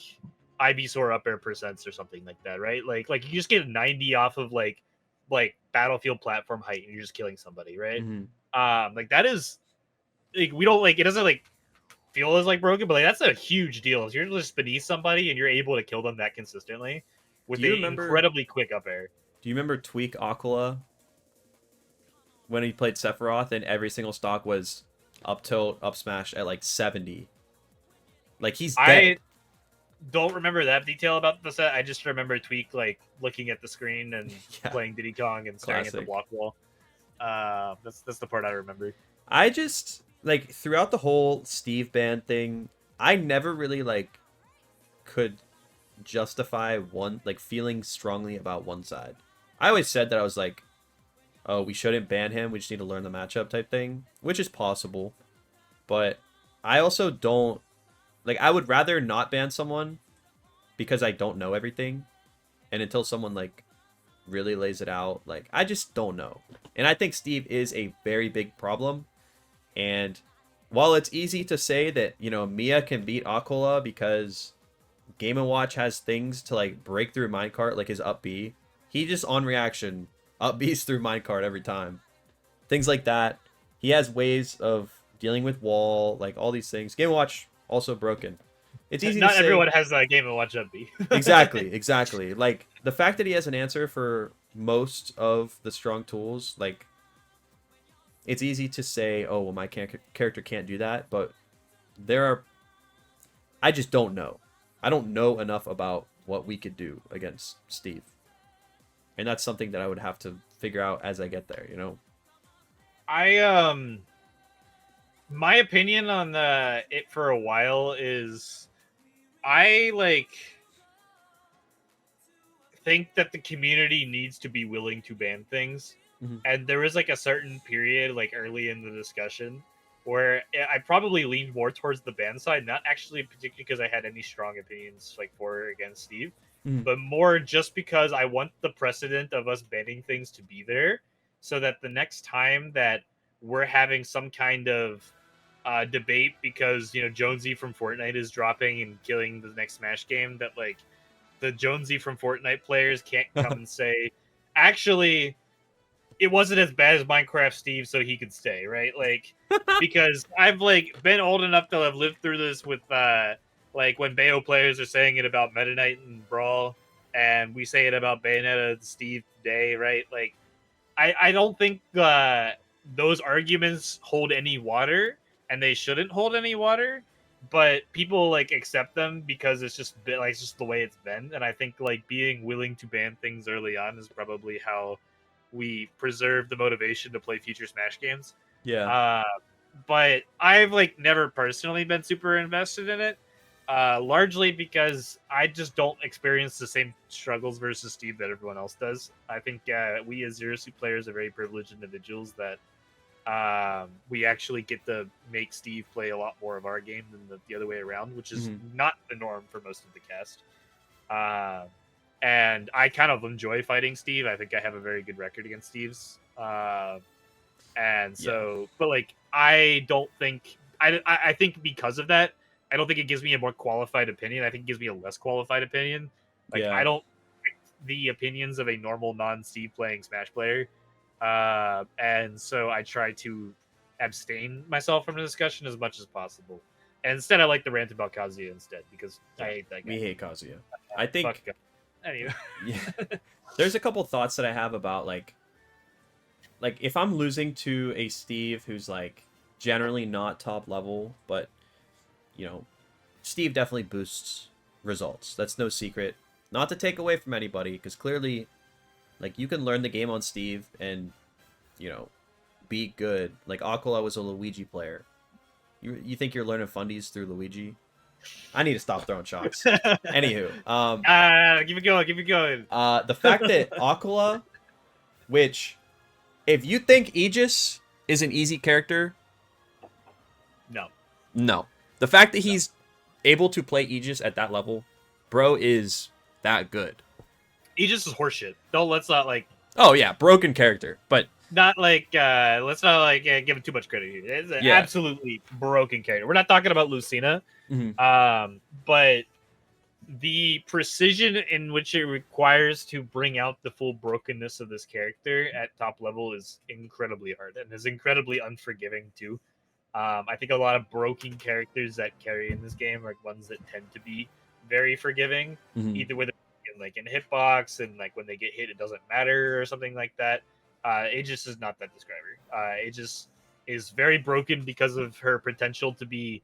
Ivysaur up air percents or something like that, right? Like you just get 90 off of like battlefield platform height and you're just killing somebody, right? Like that is like we don't like it doesn't like feel as like broken, but like that's a huge deal. If you're just beneath somebody and you're able to kill them that consistently with an incredibly quick up air. Do you remember Tweak Aquila when he played Sephiroth and every single stock was up tilt, up smash at like 70? Like he's dead. I don't remember that detail about the set. I just remember Tweak like looking at the screen and playing Diddy Kong and staring at the block wall. That's the part I remember. I just like throughout the whole Steve ban thing, I never really like could justify one like feeling strongly about one side. I always said that I was like, oh, we shouldn't ban him, we just need to learn the matchup type thing, which is possible. But I also don't like I would rather not ban someone because I don't know everything. And until someone like really lays it out, like I just don't know. And I think Steve is a very big problem. And while it's easy to say that, you know, Mia can beat Aquila because Game & Watch has things to like break through minecart, like his up B, he just on reaction up B's through minecart every time. Things like that. He has ways of dealing with wall, like all these things. Game & Watch also broken. It's easy Not to say. everyone has a Game & Watch up B. Exactly. Like the fact that he has an answer for most of the strong tools, like it's easy to say, oh, well, my character can't do that, but I just don't know. I don't know enough about what we could do against Steve. And that's something that I would have to figure out as I get there, you know? My opinion on it for a while is I think that the community needs to be willing to ban things. And there was like a certain period like early in the discussion where I probably leaned more towards the ban side, not actually particularly because I had any strong opinions like for or against Steve, but more just because I want the precedent of us banning things to be there so that the next time that we're having some kind of debate because, you know, Jonesy from Fortnite is dropping and killing the next Smash game, that like the Jonesy from Fortnite players can't come and say, actually, it wasn't as bad as Minecraft Steve, so he could stay, right? Like, because I've like been old enough to have lived through this with like when Bayo players are saying it about Meta Knight and Brawl, and we say it about Bayonetta and Steve today, right? Like, I don't think those arguments hold any water, and they shouldn't hold any water. But people like accept them because it's just like it's just the way it's been, and I think like being willing to ban things early on is probably how we preserve the motivation to play future Smash games. Yeah. But I've like never personally been super invested in it, largely because I just don't experience the same struggles versus Steve that everyone else does. I think we as Zero Suit players are very privileged individuals that we actually get to make Steve play a lot more of our game than the other way around, which is not the norm for most of the cast. And I kind of enjoy fighting Steve. I think I have a very good record against Steve's. And so, but like, I don't think, I think because of that, I don't think it gives me a more qualified opinion. I think it gives me a less qualified opinion. Like, I don't like the opinions of a normal non-Steve playing Smash player. And so I try to abstain myself from the discussion as much as possible. And instead, I like the rant about Kazuya instead, because I hate that guy. We hate Kazuya. I think... Anyway. Yeah. There's a couple thoughts that I have about like if I'm losing to a Steve who's like generally not top level, but you know, Steve definitely boosts results. That's no secret. Not to take away from anybody, because clearly like you can learn the game on Steve and, you know, be good. Like Aquila was a Luigi player. You think you're learning fundies through Luigi? I need to stop throwing shocks. Keep Anywho, it going. Keep it going. the fact that Aquila, which, if you think Aegis is an easy character, no. The fact that he's able to play Aegis at that level, bro, is that good. Aegis is horseshit. Let's not like. Oh yeah, broken character, but not like let's not like give it too much credit here. It's an absolutely broken character. We're not talking about Lucina, but the precision in which it requires to bring out the full brokenness of this character at top level is incredibly hard and is incredibly unforgiving too. I think a lot of broken characters that carry in this game are ones that tend to be very forgiving, either with like in hitbox and like when they get hit it doesn't matter or something like that. Aegis is not that describer. Aegis is very broken because of her potential to be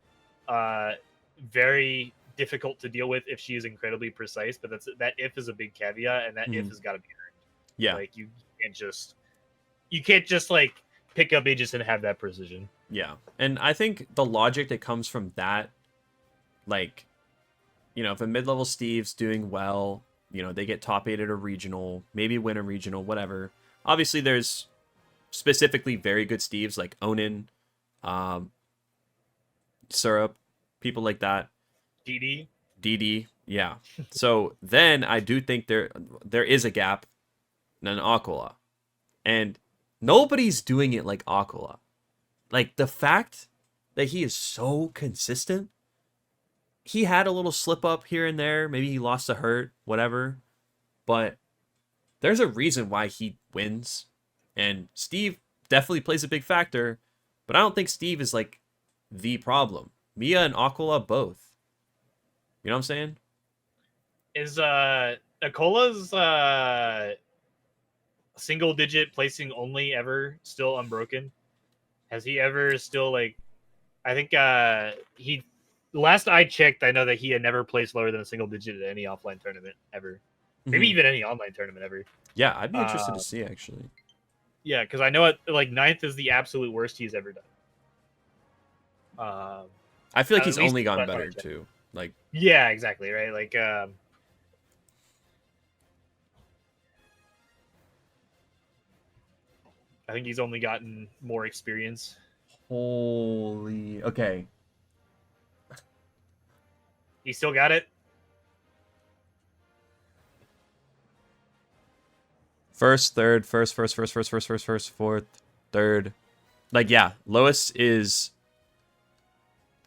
very difficult to deal with if she is incredibly precise. But that if is a big caveat, and that if has got to be earned. Yeah, like you can't just like pick up Aegis and have that precision. Yeah, and I think the logic that comes from that, like, you know, if a mid-level Steve's doing well, you know, they get top 8 at a regional, maybe win a regional, whatever. Obviously, there's specifically very good Steves like Onin, Syrup, people like that. DD, yeah. So then I do think there is a gap in Aquila. And nobody's doing it like Aquila. Like, the fact that he is so consistent, he had a little slip up here and there. Maybe he lost a hurt, whatever. But there's a reason why he wins. And Steve definitely plays a big factor. But I don't think Steve is, like, the problem. Mia and Aquila both. You know what I'm saying? Is Aquala's single-digit placing only ever still unbroken? Has he ever still, like... I think he... Last I checked, I know that he had never placed lower than a single digit at any offline tournament ever. Maybe even any online tournament ever. Yeah, I'd be interested to see, actually. Yeah, because I know it, like, 9th is the absolute worst he's ever done. I feel like he's only gotten better, too. Like, yeah, exactly, right? Like, I think he's only gotten more experience. Holy... Okay. He still got it? First, third, first, fourth, third. Like, yeah, lowest is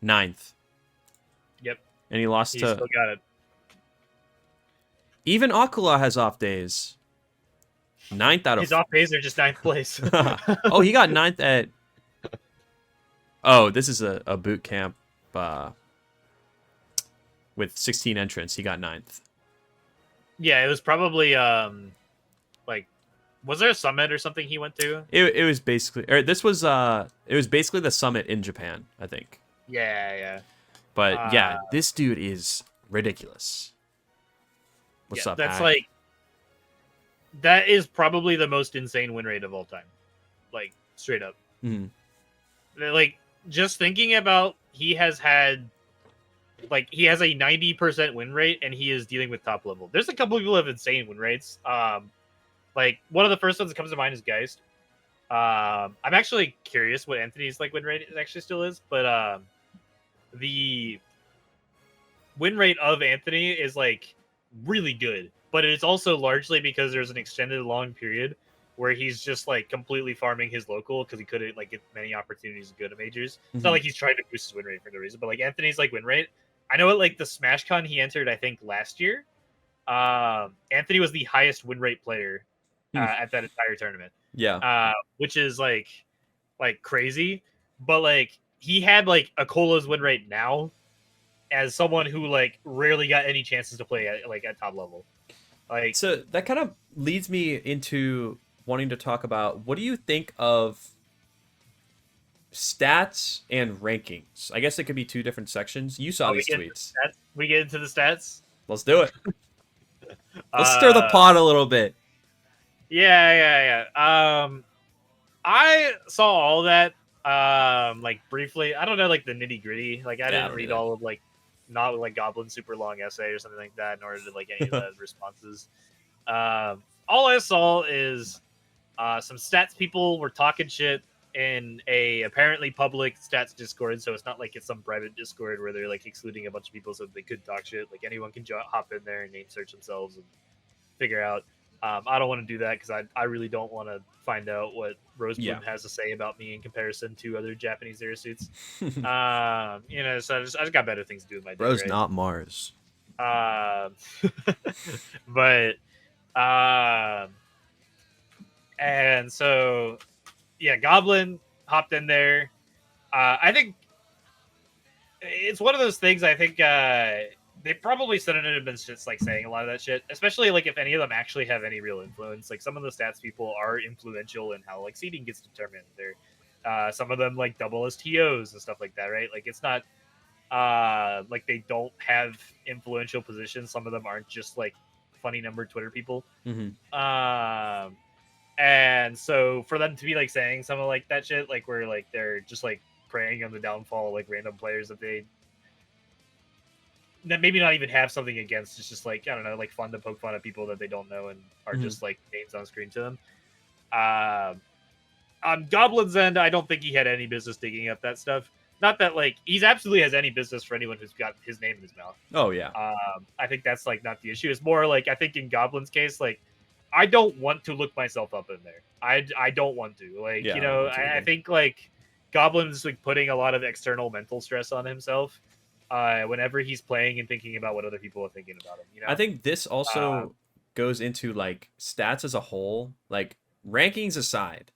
9th. Yep. And he lost He to... still got it. Even Aquila has off days. 9th out of... His off days are just 9th place. Oh, he got 9th at... Oh, this is a boot camp with 16 entrants. He got 9th. Yeah, it was probably... like, was there a summit or something he went to? It was basically... This was... It was basically the summit in Japan, I think. Yeah. But, yeah, this dude is ridiculous. What's up, that's Hack? like... That is probably the most insane win rate of all time. Like, straight up. Like, just thinking about... He has had... Like, he has a 90% win rate, and he is dealing with top level. There's a couple of people who have insane win rates. Like, one of the first ones that comes to mind is Geist. I'm actually curious what Anthony's like win rate actually still is, but the win rate of Anthony is like really good, but it's also largely because there's an extended long period where he's just like completely farming his local because he couldn't like get many opportunities to go to majors. It's not like he's trying to boost his win rate for no reason, but like Anthony's like win rate. I know at like the SmashCon he entered, I think last year, Anthony was the highest win rate player at that entire tournament. Yeah. Which is like crazy, but like he had like Akola's win rate now as someone who like rarely got any chances to play at top level. Like, so that kind of leads me into wanting to talk about, what do you think of stats and rankings? I guess it could be two different sections. You saw these tweets. We get into the stats. Let's do it. Let's stir the pot a little bit. Yeah. I saw all that. Like briefly, I don't know like the nitty gritty. Like I didn't read all of like not like Goblin's super long essay or something like that in order to like any of the responses. All I saw is some stats people were talking shit in a apparently public stats Discord, so it's not like it's some private Discord where they're like excluding a bunch of people so they could talk shit. Like anyone can hop in there and name search themselves and figure out. I don't want to do that because I really don't want to find out what Rosebloom has to say about me in comparison to other Japanese airsuits. You know, so I just got better things to do with my day. Rose, right? not Mars. But and so yeah, Goblin hopped in there. I think it's one of those things. I think they probably shouldn't have been just like saying a lot of that shit, especially like if any of them actually have any real influence. Like some of the stats people are influential in how like seeding gets determined. They're some of them like double as TOs and stuff like that, right? Like it's not like they don't have influential positions. Some of them aren't just like funny number Twitter people. And so for them to be like saying something like that shit, like where like they're just like preying on the downfall of like random players that maybe not even have something against. It's just like, I don't know, like fun to poke fun at people that they don't know and are just like names on screen to them. On Goblin's end, I don't think he had any business digging up that stuff. Not that like he's absolutely has any business for anyone who's got his name in his mouth. Oh yeah. I think that's like not the issue. It's more like I think in Goblin's case, like I don't want to look myself up in there. I don't want to. Like, you know, I think like Goblin's like putting a lot of external mental stress on himself whenever he's playing and thinking about what other people are thinking about him. You know? I think this also goes into like stats as a whole, like rankings aside.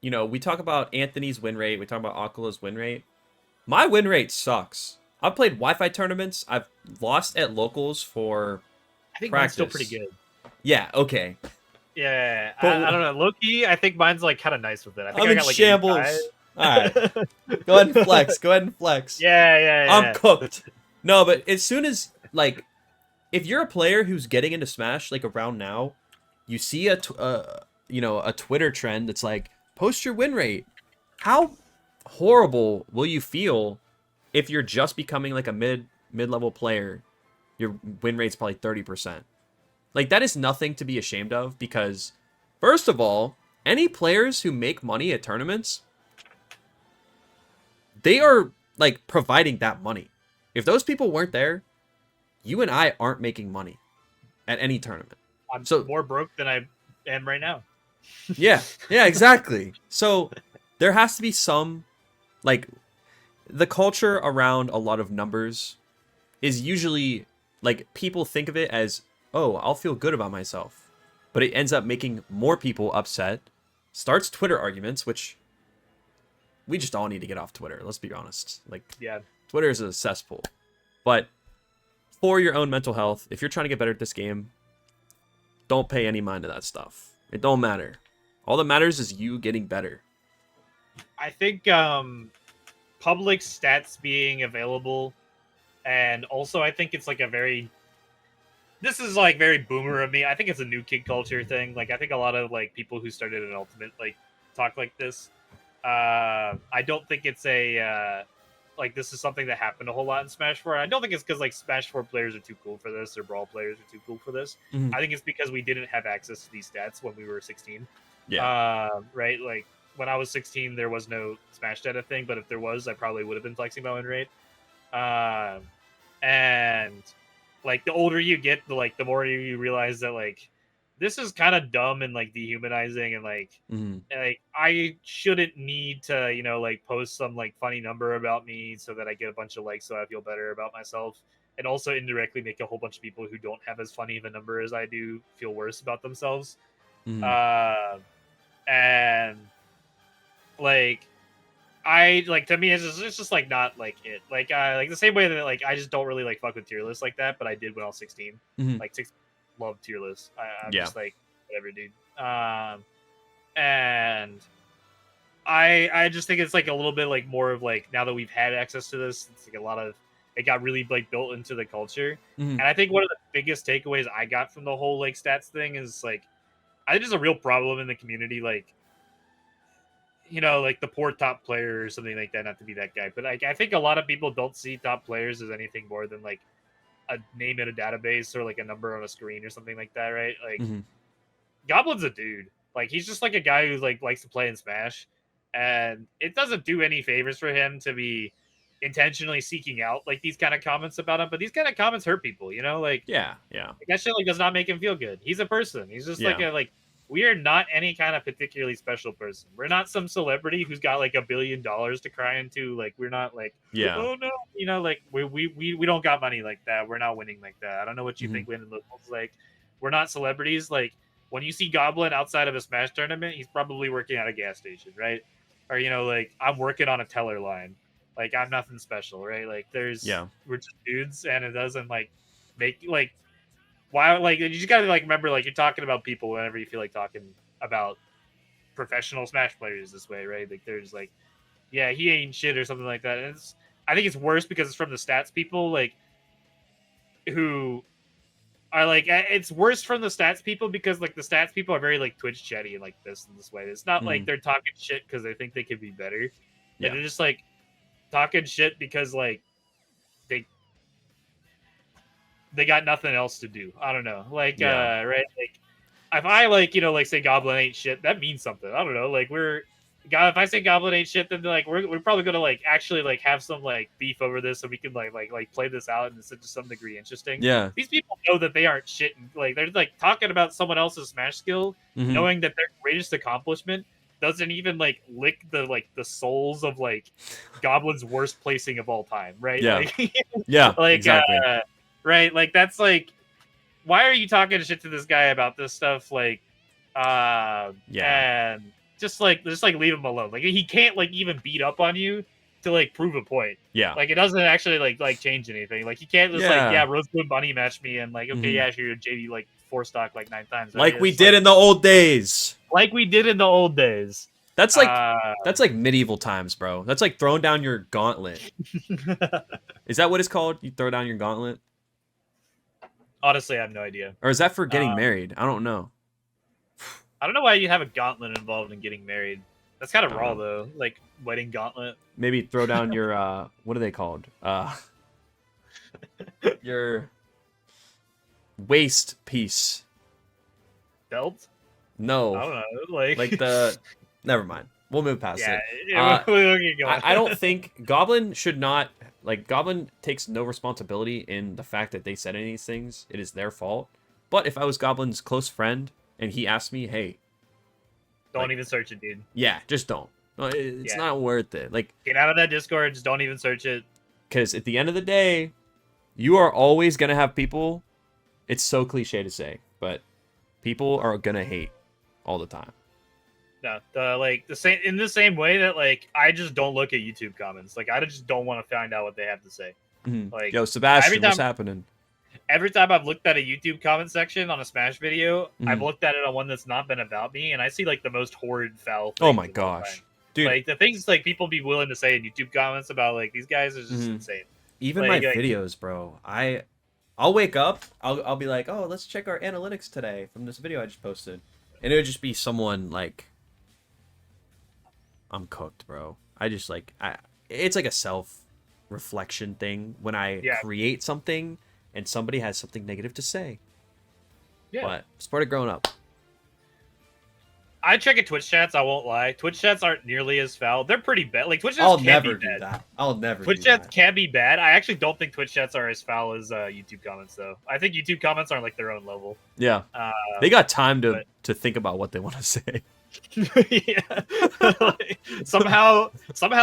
You know, we talk about Anthony's win rate, we talk about Akula's win rate. My win rate sucks. I've played Wi-Fi tournaments. I've lost at locals for I think practice. Mine's still pretty good. Yeah, okay. Yeah, I don't know. Low-key, I think mine's like kind of nice with it. I think I'm I in got like shambles. 85. All right. Go ahead and flex. Go ahead and flex. Yeah. I'm cooked. No, but as soon as, like, if you're a player who's getting into Smash, like, around now, you see a Twitter trend that's like, post your win rate. How horrible will you feel if you're just becoming, like, a mid-level player? Your win rate's probably 30%. Like, that is nothing to be ashamed of because, first of all, any players who make money at tournaments, they are, like, providing that money. If those people weren't there, you and I aren't making money at any tournament. I'm more broke than I am right now. Yeah, exactly. So there has to be some, like, the culture around a lot of numbers is usually, like, people think of it as, oh, I'll feel good about myself. But it ends up making more people upset, starts Twitter arguments, which we just all need to get off Twitter. Let's be honest. Like, yeah, Twitter is a cesspool. But for your own mental health, if you're trying to get better at this game, don't pay any mind to that stuff. It don't matter. All that matters is you getting better. I think public stats being available, and also I think it's like this is like very boomer of me. I think it's a new kid culture thing. Like I think a lot of like people who started an Ultimate like talk like this. I don't think it's a like this is something that happened a whole lot in Smash 4. I don't think it's because like Smash 4 players are too cool for this or Brawl players are too cool for this. I think it's because we didn't have access to these stats when we were 16. Yeah. Right. Like when I was 16, there was no Smash data thing, but if there was, I probably would have been flexing my win rate. And like the older you get, the more you realize that like this is kind of dumb and like dehumanizing and like I shouldn't need to, you know, like post some like funny number about me so that I get a bunch of likes so I feel better about myself, and also indirectly make a whole bunch of people who don't have as funny of a number as I do feel worse about themselves. And like I like to me it's just like not like it like the same way that like I just don't really like fuck with tier lists like that, but I did when I was 16. Like 16 love tier lists. I'm just like whatever, dude. And I just think it's like a little bit like more of like now that we've had access to this, it's like a lot of it got really like built into the culture. And I think one of the biggest takeaways I got from the whole like stats thing is like I think there's a real problem in the community. Like like the poor top player or something like that, not to be that guy. But like I think a lot of people don't see top players as anything more than like a name in a database or like a number on a screen or something like that, right? Like Goblin's a dude. Like he's just like a guy who like likes to play in Smash, and it doesn't do any favors for him to be intentionally seeking out like these kind of comments about him. But these kind of comments hurt people, like yeah. that shit like does not make him feel good. He's a person. He's just like we are not any kind of particularly special person. We're not some celebrity who's got like $1 billion to cry into. Like we're not like oh no, like we don't got money like that. We're not winning like that. I don't know what you think winning locals like. We're not celebrities. Like when you see Goblin outside of a Smash tournament, he's probably working at a gas station, right? Or like I'm working on a teller line. Like I'm nothing special, right? Like we're just dudes, and it doesn't like make like why like you just gotta like remember like you're talking about people whenever you feel like talking about professional Smash players this way, right? Like there's like yeah, he ain't shit or something like that. And I think it's worse because it's from the stats people like who are like it's worse from the stats people because like the stats people are very like Twitch chatty and like this way. It's not like they're talking shit because they think they could be better. Yeah. They're just like talking shit because like they got nothing else to do. I don't know. Like right? Like if I like, like say Goblin ain't shit, that means something. I don't know. Like if I say Goblin ain't shit, then like we're probably gonna like actually like have some like beef over this so we can like play this out and it's to some degree interesting. Yeah. These people know that they aren't shit and like they're like talking about someone else's Smash skill, knowing that their greatest accomplishment doesn't even like lick the souls of like Goblin's worst placing of all time, right? Yeah. Like, yeah. Like exactly. Right, like that's like, why are you talking shit to this guy about this stuff? Like, and just like leave him alone. Like he can't like even beat up on you to like prove a point. Yeah, like it doesn't actually like change anything. Like he can't just Rosewood bunny match me and like okay sure JD like 4-stock like 9 times. Like we did in the old days. Like we did in the old days. That's like medieval times, bro. That's like throwing down your gauntlet. Is that what it's called? You throw down your gauntlet? Honestly, I have no idea. Or is that for getting married? I don't know. I don't know why you have a gauntlet involved in getting married. That's kind of raw though, like wedding gauntlet. Maybe throw down your what are they called? Your waist piece. Belt? No. I don't know. Like the. Never mind. We'll move past it. We'll get going. I don't think Goblin should not Goblin takes no responsibility in the fact that they said any of these things. It is their fault. But if I was Goblin's close friend and he asked me, hey, don't even search it, dude. Yeah, just don't. It's not worth it. Like get out of that Discord. Just don't even search it. Because at the end of the day, you are always gonna have people. It's so cliche to say, but people are gonna hate all the time. No, the same in the same way that like I just don't look at YouTube comments. Like I just don't want to find out what they have to say. Like yo, Sebastian, what's happening? Every time I've looked at a YouTube comment section on a Smash video, I've looked at it on one that's not been about me, and I see like the most horrid, foul things. Oh my gosh, dude! Like the things like people be willing to say in YouTube comments about like these guys is just insane. Even my videos, bro. I'll wake up. I'll be like, oh, let's check our analytics today from this video I just posted, and it would just be someone like. I'm cooked, bro. I just it's like a self-reflection thing when I create something and somebody has something negative to say. Yeah. But it's part of growing up. I check at Twitch chats, I won't lie. Twitch chats aren't nearly as foul. They're pretty bad. Like Twitch chats can be bad. I'll never Twitch chats can be bad. I actually don't think Twitch chats are as foul as YouTube comments though. I think YouTube comments are like their own level. Yeah. They got time to think about what they want to say. Like, somehow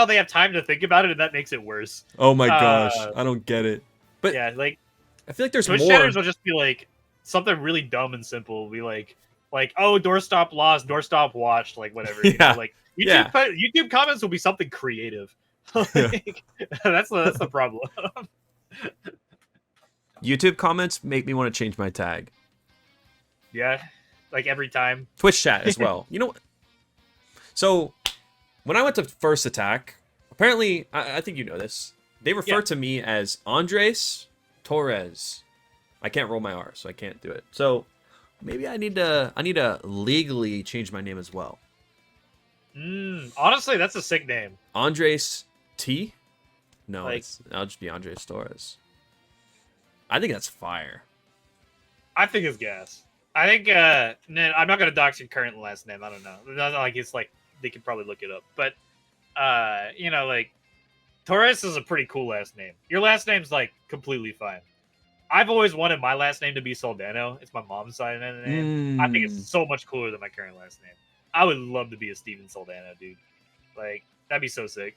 they have time to think about it and that makes it worse. Oh my gosh. I don't get it. But yeah, like I feel like there's Twitch more. chatters will just be like something really dumb and simple. Will be like oh, Doorstop lost, Doorstop watched, like whatever. Like YouTube comments will be something creative. Like, that's the problem. YouTube comments make me want to change my tag. Yeah, like every time. Twitch chat as well. You know, so when I went to First Attack, apparently, I think you know this, they refer to me as Andres Torres. I can't roll my R, so I can't do it. So maybe I need to legally change my name as well. Honestly, that's a sick name. Andres T? No, Like- that'll just be Andres Torres. I think that's fire. I think it's gas. I think I'm not gonna dox your current last name. I don't know. It's not like it's like they could probably look it up. But like Torres is a pretty cool last name. Your last name's like completely fine. I've always wanted my last name to be Soldano. It's my mom's side of the name. I think it's so much cooler than my current last name. I would love to be a Steven Soldano, dude. Like, that'd be so sick.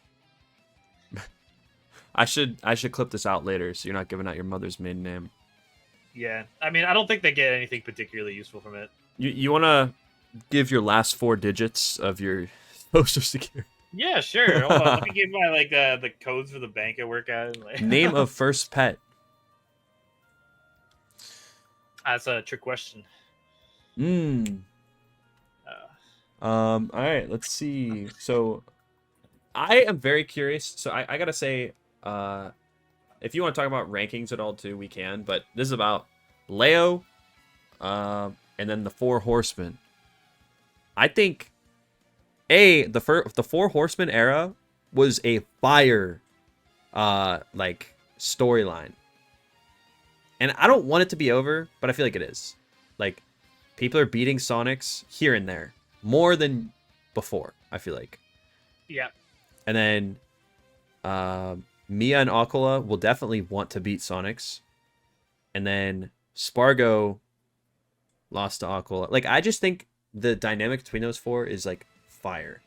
I should clip this out later so you're not giving out your mother's maiden name. Yeah. I mean, I don't think they get anything particularly useful from it. You want to give your last 4 digits of your social security? Yeah, sure. Hold on. Let me give my the codes for the bank I work at. Like... Name of first pet. That's a trick question. All right, let's see. So I am very curious. So I gotta say, if you want to talk about rankings at all too, we can. But this is about Leo, and then the 4 horsemen. I think the 4 horsemen era was a fire like storyline. And I don't want it to be over, but I feel like it is. Like, people are beating Sonics here and there more than before, I feel like. Yeah. And then Mia and Aquila will definitely want to beat Sonics. And then Spargo lost to Aquila. Like, I just think the dynamic between those 4 is, like, fire.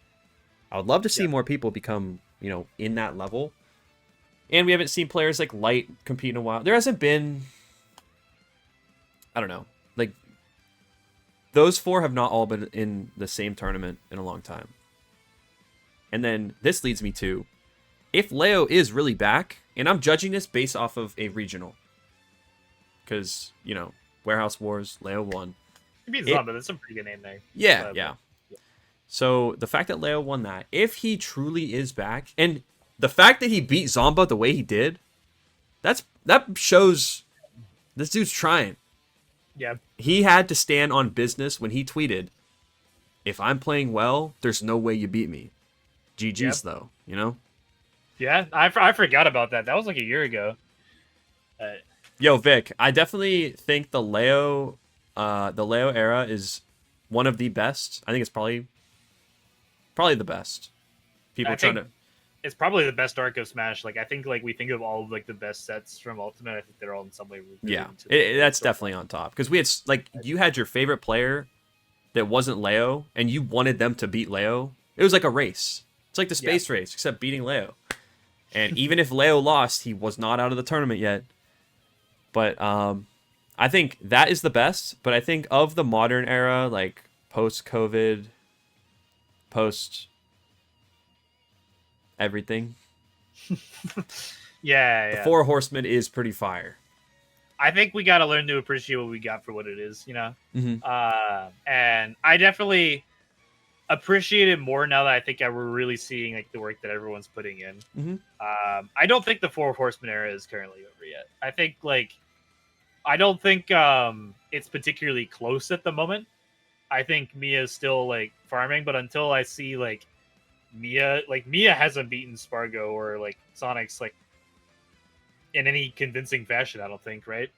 I would love to see more people become, in that level. And we haven't seen players like Light compete in a while. There hasn't been... I don't know. Like, those 4 have not all been in the same tournament in a long time. And then this leads me to, if Leo is really back, and I'm judging this based off of a regional. Because, Warehouse Wars, Leo won. He beat Zomba. That's a pretty good name there. Yeah. So the fact that Leo won that, if he truly is back, and the fact that he beat Zomba the way he did, that shows this dude's trying. Yeah. He had to stand on business when he tweeted, if I'm playing well, there's no way you beat me. GG's though, Yeah, I forgot about that. That was like a year ago. Yo, Vic, I definitely think the Leo era is one of the best. I think it's probably the best. It's probably the best arc of Smash. Like, I think we think of all of the best sets from Ultimate. I think they're all in some way. That's definitely on top because we had you had your favorite player that wasn't Leo, and you wanted them to beat Leo. It was like a race. It's like the space race, except beating Leo. And even if Leo lost, he was not out of the tournament yet. But I think that is the best. But I think of the modern era, like post-COVID, post everything. The 4 horsemen is pretty fire. I think we got to learn to appreciate what we got for what it is, Mm-hmm. And I definitely appreciate it more now that I think we're really seeing the work that everyone's putting in. Mm-hmm. I don't think the 4 horsemen era is currently over yet. I think I don't think it's particularly close at the moment. I think Mia's still farming, but until I see Mia hasn't beaten Spargo or Sonics in any convincing fashion, I don't think, right?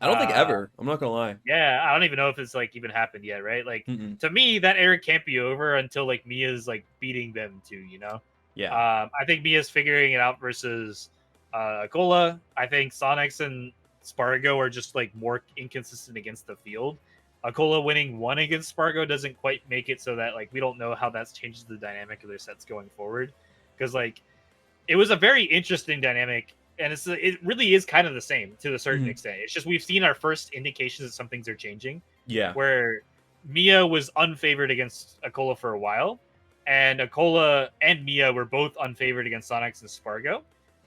I don't think ever. I'm not gonna lie. Yeah, I don't even know if it's even happened yet, right? To me, that era can't be over until Mia's beating them too, Yeah. I think Mia's figuring it out versus Akola. I think Sonics and Spargo are just more inconsistent against the field. Akola winning 1 against Spargo doesn't quite make it so that we don't know how that changes the dynamic of their sets going forward. Because it was a very interesting dynamic, and it really is kind of the same to a certain extent. It's just we've seen our first indications that some things are changing. Yeah. Where Mia was unfavored against Akola for a while, and Akola and Mia were both unfavored against Sonics and Spargo.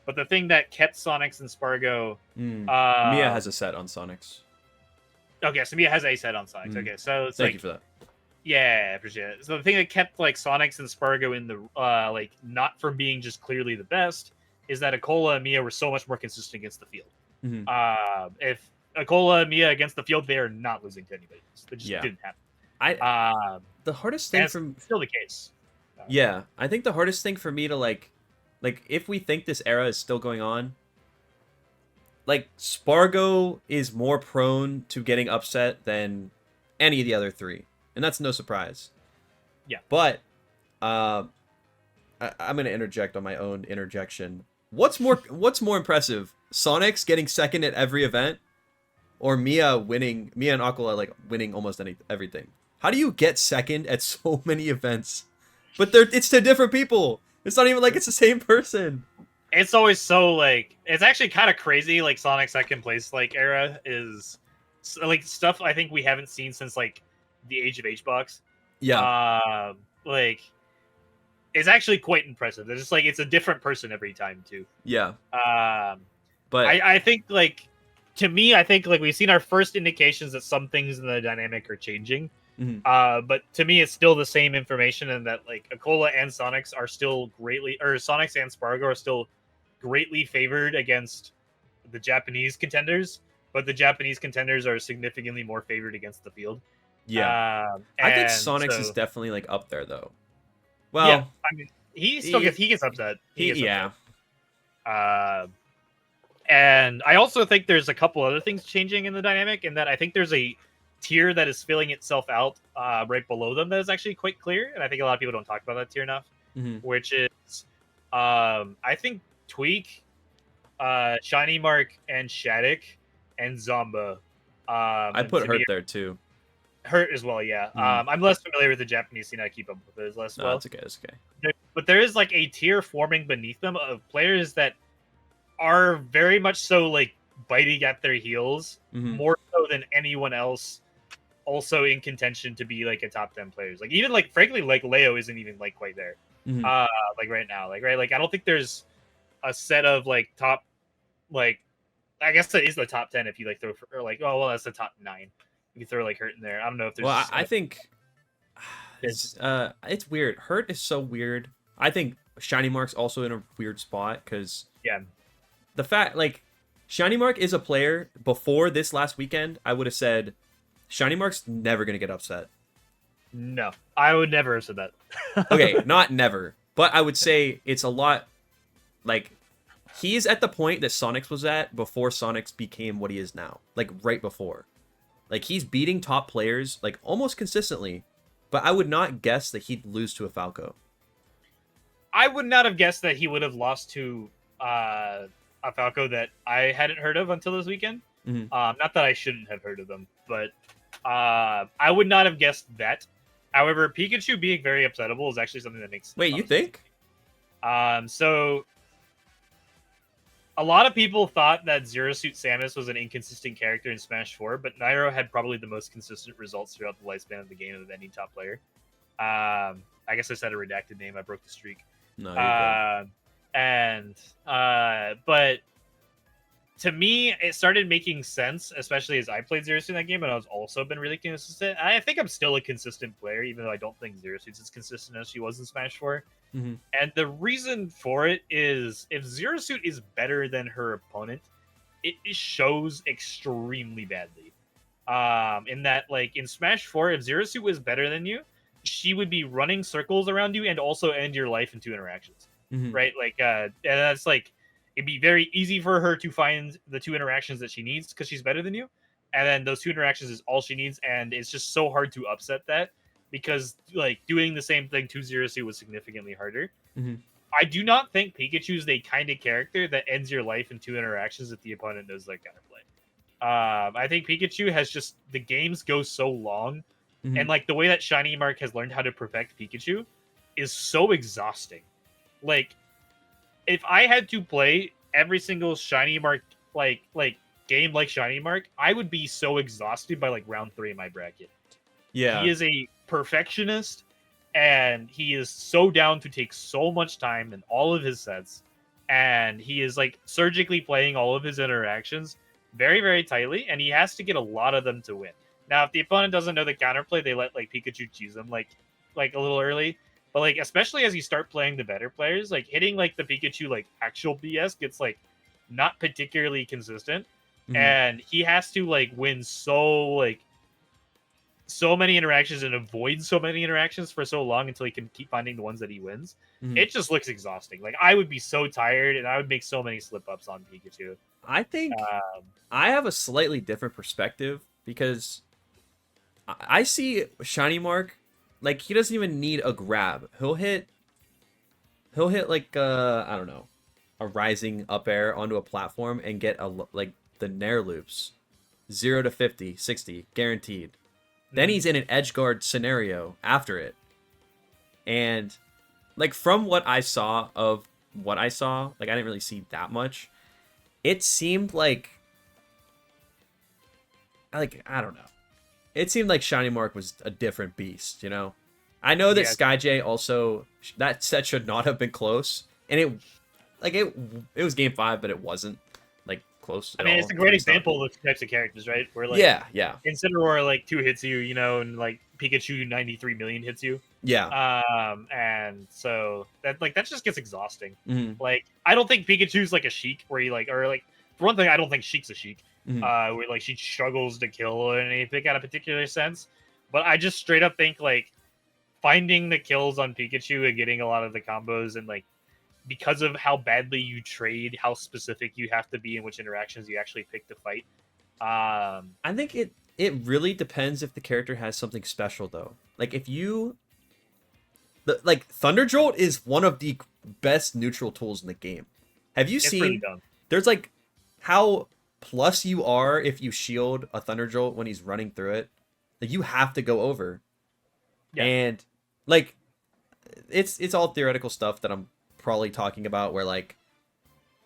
But the thing that kept Sonics and Spargo, Mia has a set on Sonics. Okay, so Mia has a set on Sonics. Okay, so it's thank you for that. Yeah, I appreciate it. So the thing that kept Sonics and Spargo in the not from being just clearly the best is that Akola and Mia were so much more consistent against the field. Mm-hmm. If Akola and Mia against the field, they are not losing to anybody else. It just didn't happen. The hardest thing still the case. Yeah, I think the hardest thing for me to like if we think this era is still going on, like Spargo is more prone to getting upset than any of the other three, and that's no surprise. Yeah. But I'm gonna interject on my own interjection. What's more impressive? Sonic's getting second at every event, or Mia and Aquila like winning almost everything? How do you get second at so many events? But it's to different people. It's not even like it's the same person. It's always so like it's actually kind of crazy. Like Sonic second place like era is like stuff I think we haven't seen since like the age of HBox. Yeah. Like it's actually quite impressive. It's just like it's a different person every time too. Yeah. But I think like to me, I think like we've seen our first indications that some things in the dynamic are changing. Mm-hmm. But to me, it's still the same information, and that like Aquila and Sonics are still Sonics and Spargo are still greatly favored against the Japanese contenders, but the Japanese contenders are significantly more favored against the field. Yeah. I think Sonics is definitely like up there though. Well, yeah, I mean, he gets upset. Yeah. And I also think there's a couple other things changing in the dynamic, in that I think there's a tier that is filling itself out right below them that is actually quite clear, and I think a lot of people don't talk about that tier enough. Which is I think Tweak, Shiny Mark, and Shattuck, and Zomba. I put Hurt there too. Hurt as well, yeah. I'm less familiar with the Japanese scene. I keep up with it as less well. It's okay. But there is like a tier forming beneath them of players that are very much so like biting at their heels, more so than anyone else. Also in contention to be like a top 10 players. Like even like frankly like Leo isn't even like quite there. Like right now, like right, like I don't think there's a set of like top, like I guess that is the top 10 if you like throw or like that's the top 9. You can throw like Hurt in there. I don't know if there's. Well, I think it's weird. Hurt is so weird. I think Shiny Mark's also in a weird spot because the fact like Shiny Mark is a player before this last weekend. I would have said Shiny Mark's never gonna get upset. No, I would never have said that. Okay, not never, but I would say it's a lot. Like he's at the point that Sonics was at before Sonics became what he is now. Like right before. Like he's beating top players like almost consistently, but I would not guess that he'd lose to a Falco. I would not have guessed that he would have lost to a Falco that I hadn't heard of until this weekend. Not that I shouldn't have heard of them, but I would not have guessed that. However, Pikachu being very upsettable is actually something that makes sense. Wait, you think? So a lot of people thought that Zero Suit Samus was an inconsistent character in Smash 4, but Nairo had probably the most consistent results throughout the lifespan of the game of any top player. I guess I said a redacted name. I broke the streak. No, but to me, it started making sense, especially as I played Zero Suit in that game, and I've also been really consistent. I think I'm still a consistent player, even though I don't think Zero Suit's as consistent as she was in Smash 4. And the reason for it is if Zero Suit is better than her opponent, it shows extremely badly. In that, like, in Smash 4, if Zero Suit was better than you, she would be running circles around you and also end your life in 2 interactions. Right? Like, and that's like, it'd be very easy for her to find the 2 interactions that she needs because she's better than you. And then those 2 interactions is all she needs. And it's just so hard to upset that because, like, doing the same thing to Zero Suit was significantly harder. I do not think Pikachu is the kind of character that ends your life in 2 interactions if the opponent knows that counterplay. I think Pikachu has just, the games go so long. And, like, the way that Shiny Mark has learned how to perfect Pikachu is so exhausting. Like, if I had to play every single Shiny Mark, like game like Shiny Mark, I would be so exhausted by, like, round 3 in my bracket. Yeah. He is a perfectionist, and he is so down to take so much time in all of his sets, and he is, like, surgically playing all of his interactions very, very tightly, and he has to get a lot of them to win. Now, if the opponent doesn't know the counterplay, they let, like, Pikachu cheese him, like a little early. But, like, especially as you start playing the better players, like, hitting, like, the Pikachu, like, actual BS gets, like, not particularly consistent. And he has to, like, win so, like, so many interactions and avoids so many interactions for so long until he can keep finding the ones that he wins. It just looks exhausting. Like, I would be so tired and I would make so many slip ups on Pikachu. I think I have a slightly different perspective because I see Shiny Mark, like, he doesn't even need a grab. He'll hit like I don't know, a rising up air onto a platform and get like the Nair loops, 0 to 50, 60 guaranteed. Then he's in an edge guard scenario after it, and like from what I saw, like I didn't really see that much. It seemed like I don't know. It seemed like Shiny Mark was a different beast, you know? I know that Skyjay also, that set should not have been close. And it was game 5, but it wasn't like close at all. It's a great example of types of characters, right? Where like Incineroar like 2 hits you, you know, and like Pikachu 93 million hits you. Yeah. And so that just gets exhausting. Like, I don't think Pikachu's like a Sheik where he like, or like, for one thing, I don't think Sheik's a Sheik. Where like she struggles to kill in any kind of particular sense. But I just straight up think like finding the kills on Pikachu and getting a lot of the combos, and like because of how badly you trade, how specific you have to be in which interactions you actually pick to fight. I think it really depends if the character has something special though. Like if you like Thunder Jolt is one of the best neutral tools in the game. Have you seen really dumb. There's like how plus you are if you shield a Thunder Jolt when he's running through it. Like you have to go over. Yeah. And like it's all theoretical stuff that I'm probably talking about where like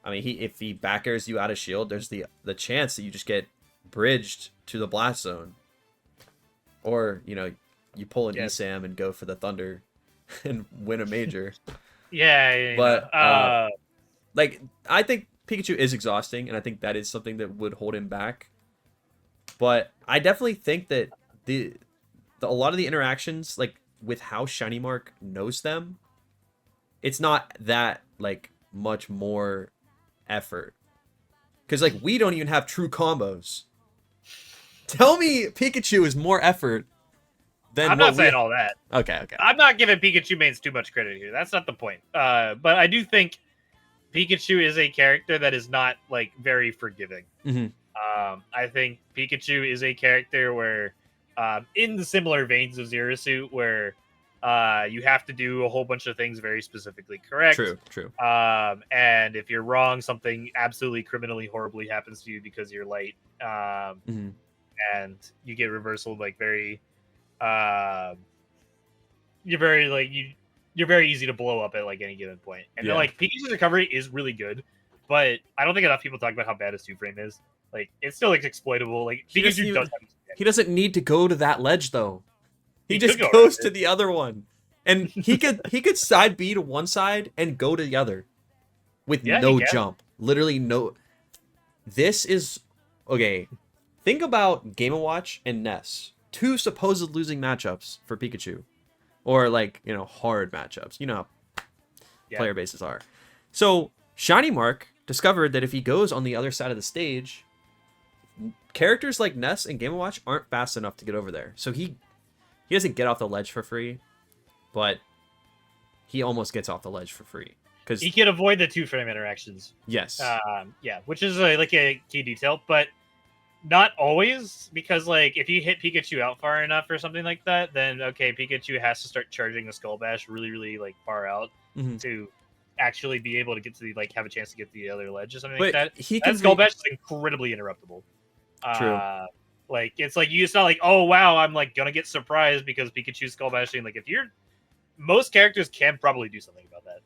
I mean if he back airs you out of shield, there's the chance that you just get bridged to the blast zone. Or, you know, you pull an ESAM and go for the Thunder and win a major. But like I think Pikachu is exhausting, and I think that is something that would hold him back. But I definitely think that a lot of the interactions, like with how Shiny Mark knows them, it's not that like much more effort. Because like we don't even have true combos. Tell me Pikachu is more effort than I'm not saying all that. Okay. I'm not giving Pikachu mains too much credit here. That's not the point. But I do think Pikachu is a character that is not like very forgiving. I think Pikachu is a character where, in the similar veins of Zero Suit, where you have to do a whole bunch of things very specifically correct. True. And if you're wrong, something absolutely criminally horribly happens to you because you're late. And you get reversal like very. You're very easy to blow up at like any given point. And like Pikachu's recovery is really good, but I don't think enough people talk about how bad his 2-frame is. Like it's still like exploitable. Like Pikachu he doesn't need to go to that ledge though. He just goes to the other one. And he could side B to one side and go to the other with no jump. Literally no. This is okay. Think about Game & Watch and Ness. 2 supposed losing matchups for Pikachu. Or like, you know, hard matchups. You know how player bases are. So Shiny Mark discovered that if he goes on the other side of the stage, characters like Ness and Game & Watch aren't fast enough to get over there. So he doesn't get off the ledge for free, but he almost gets off the ledge for free. Because he can avoid the 2-frame interactions. Yes. Which is like a key detail, but not always, because like if you hit Pikachu out far enough or something like that, then okay, Pikachu has to start charging the Skull Bash really, really like far out to actually be able to get to the like have a chance to get to the other ledge or something like that. That Skull Bash is incredibly interruptible. True. Like it's like it's not like, oh wow, I'm like gonna get surprised because Pikachu's Skull Bashing. Like if you're most characters can probably do something about that.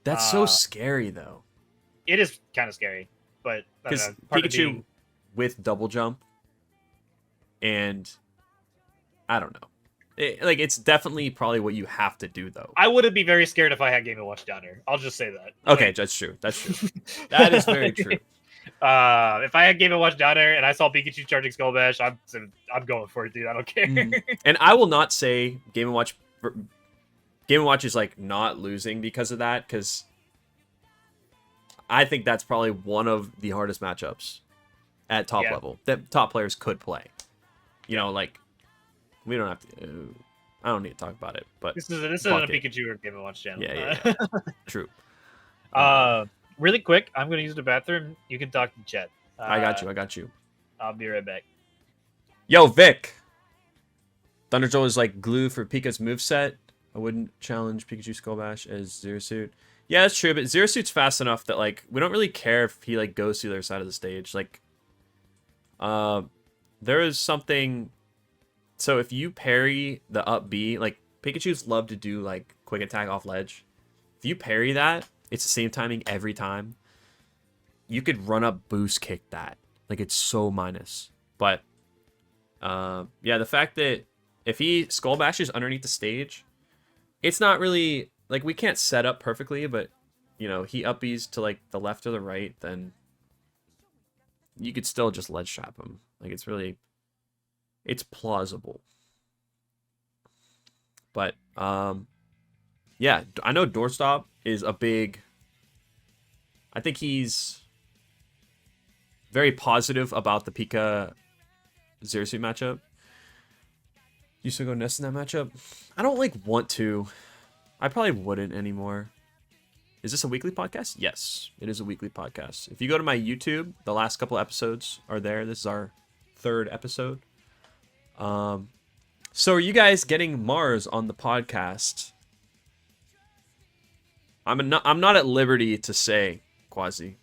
That's so scary though. It is kind of scary, but because Pikachu with double jump, and I don't know. It's definitely probably what you have to do though. I wouldn't be very scared if I had Game & Watch down here. I'll just say that. Okay, that's true. That is very true. If I had Game & Watch down there and I saw Pikachu charging Skull Bash, I'm going for it, dude. I don't care. And I will not say Game & Watch is like not losing because of that, because I think that's probably one of the hardest matchups at top level that top players could play. You know, like we don't have to. I don't need to talk about it. But this isn't a Pikachu or Game & Watch channel. Yeah. True. Really quick, I'm gonna use the bathroom. You can talk to Chet. I got you. I'll be right back. Yo, Vic. Thunderjolt is like glue for Pika's moveset. I wouldn't challenge Pikachu Skull Bash as Zero Suit. Yeah, that's true, but Zero Suit's fast enough that like we don't really care if he like goes to the other side of the stage. Like, there is something. So if you parry the up B, like Pikachu's love to do like quick attack off ledge. If you parry that, it's the same timing every time. You could run up boost kick that. Like it's so minus. But yeah, the fact that if he skull bashes underneath the stage, it's not really like we can't set up perfectly, but you know, he up B's to like the left or the right, then you could still just ledge trap him. Like it's plausible. But yeah, I know Doorstop is a big, I think he's very positive about the Pika Zero Suit matchup. You still go Nest in that matchup? I don't like want to. I probably wouldn't anymore. Is this a weekly podcast? Yes, it is a weekly podcast. If you go to my YouTube, the last couple episodes are there. This is our 3rd episode. So are you guys getting Mars on the podcast? I'm not at liberty to say, Quasi.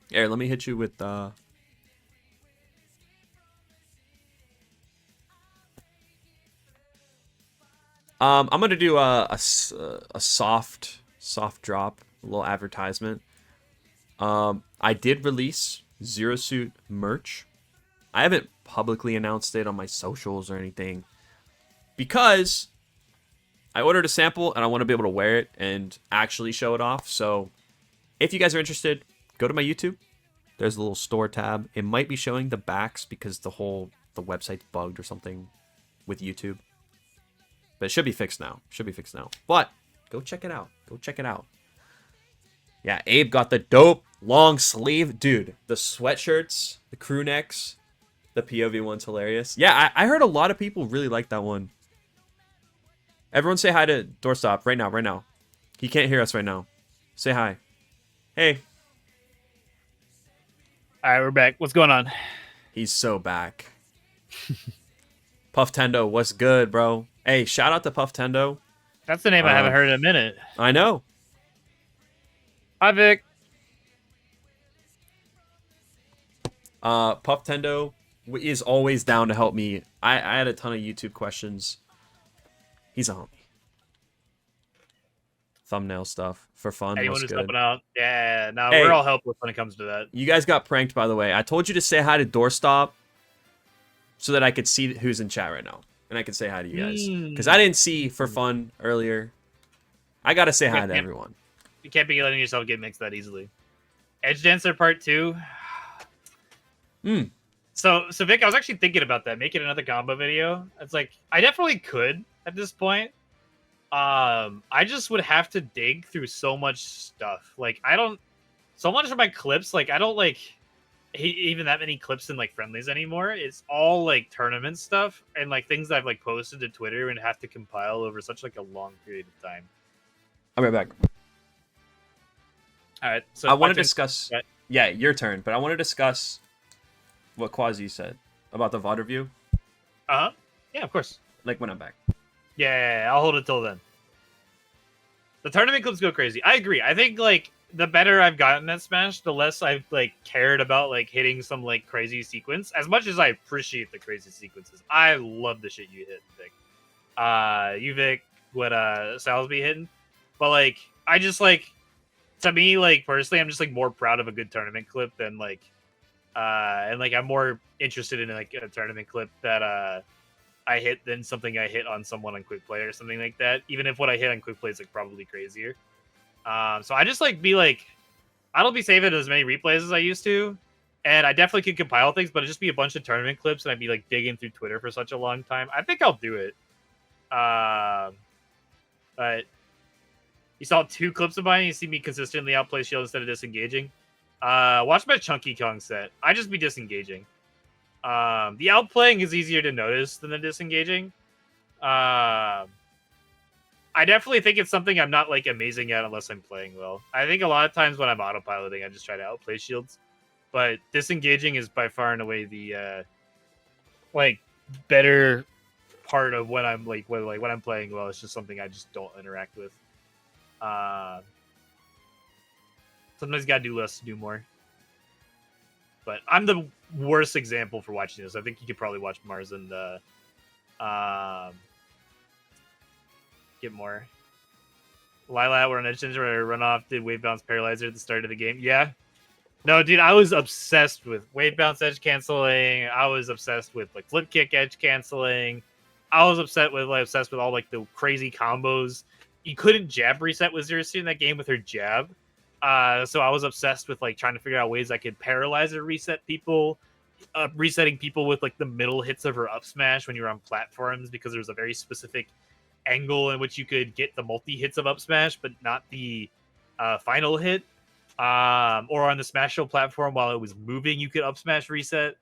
Here, let me hit you with I'm gonna do a soft drop, a little advertisement. I did release Zero Suit merch. I haven't publicly announced it on my socials or anything because I ordered a sample and I want to be able to wear it and actually show it off. So if you guys are interested, go to my YouTube. There's a little store tab. It might be showing the backs because the website's bugged or something with YouTube. But it should be fixed now. But go check it out. Yeah, Abe got the dope long sleeve. Dude, the sweatshirts, the crew necks, the POV one's hilarious. Yeah, I heard a lot of people really like that one. Everyone say hi to Doorstop right now. He can't hear us right now. Say hi. Hey. All right, we're back. What's going on? He's so back. Puff Tendo, what's good, bro? Hey, shout out to Puff Tendo. That's the name I haven't heard in a minute. I know. Hi, Vic. Puff Tendo is always down to help me. I had a ton of YouTube questions. He's a homie. Thumbnail stuff for fun. Anyone who's good. helping out. Yeah, no, Hey, we're all helpless when it comes to that. You guys got pranked, by the way. I told you to say hi to Doorstop so that I could see who's in chat right now. And I could say hi to you guys. Because I didn't see for fun earlier. I got to say hi to everyone. You can't be letting yourself get mixed that easily. Edge Dancer Part 2. So Vic, I was actually thinking about that, making another combo video. It's like, I definitely could at this point. I just would have to dig through so much stuff. Like, so much of my clips, like, I don't like even that many clips in like friendlies anymore. It's all like tournament stuff and like things I've like posted to Twitter and have to compile over such like a long period of time. I'll be right back. All right, so I want to discuss. Yeah, your turn. But I want to discuss what Quasi said about the VOD review. Yeah, of course. Like when I'm back. Yeah, I'll hold it till then. The tournament clips go crazy. I agree. I think like the better I've gotten at Smash, the less I've like cared about like hitting some like crazy sequence. As much as I appreciate the crazy sequences, I love the shit you hit, Vic. You Vic, what Sal's be hitting, but like I just like, to me, like personally, I'm just like more proud of a good tournament clip than like, and like I'm more interested in like a tournament clip that I hit than something I hit on someone on Quick Play or something like that. Even if what I hit on Quick Play is like probably crazier. So I just like be like, I don't be saving as many replays as I used to, and I definitely could compile things, but it'd just be a bunch of tournament clips, and I'd be like digging through Twitter for such a long time. I think I'll do it. But you saw 2 clips of mine, and you see me consistently outplay Shield instead of disengaging. Watch my Chunkykong set. I just be disengaging. The outplaying is easier to notice than the disengaging. I definitely think it's something I'm not like amazing at unless I'm playing well. I think a lot of times when I'm autopiloting, I just try to outplay shields. But disengaging is by far and away the like better part of when I'm like when I'm playing well. It's just something I just don't interact with. Sometimes you gotta do less to do more. But I'm the worst example for watching this. I think you could probably watch Mars and get more. Lilat were on edge where run off did wave bounce paralyzer at the start of the game. Yeah. No, dude, I was obsessed with wave bounce edge canceling. I was obsessed with like flip kick edge canceling. I was obsessed with all like the crazy combos. You couldn't jab reset with Zero Suit in that game with her jab. So I was obsessed with like trying to figure out ways I could paralyze or reset people, resetting people with like the middle hits of her up smash when you were on platforms because there was a very specific angle in which you could get the multi hits of up smash, but not the final hit. Or on the Smash Show platform while it was moving, you could up smash reset.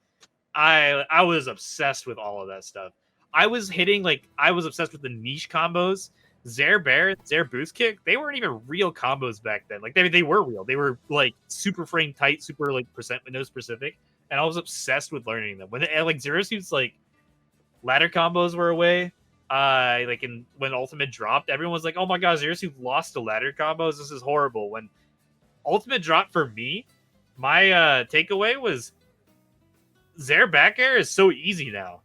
I was obsessed with all of that stuff. I was obsessed with the niche combos. Zair Bear, Zair Boost Kick, they weren't even real combos back then. Like they were real. They were like super frame tight, super like percent window specific. And I was obsessed with learning them. When like Zero Suit's like ladder combos were away, when Ultimate dropped, everyone was like, "Oh my god, Zero Suit lost to ladder combos. This is horrible." When Ultimate dropped for me, my takeaway was Zair back air is so easy now.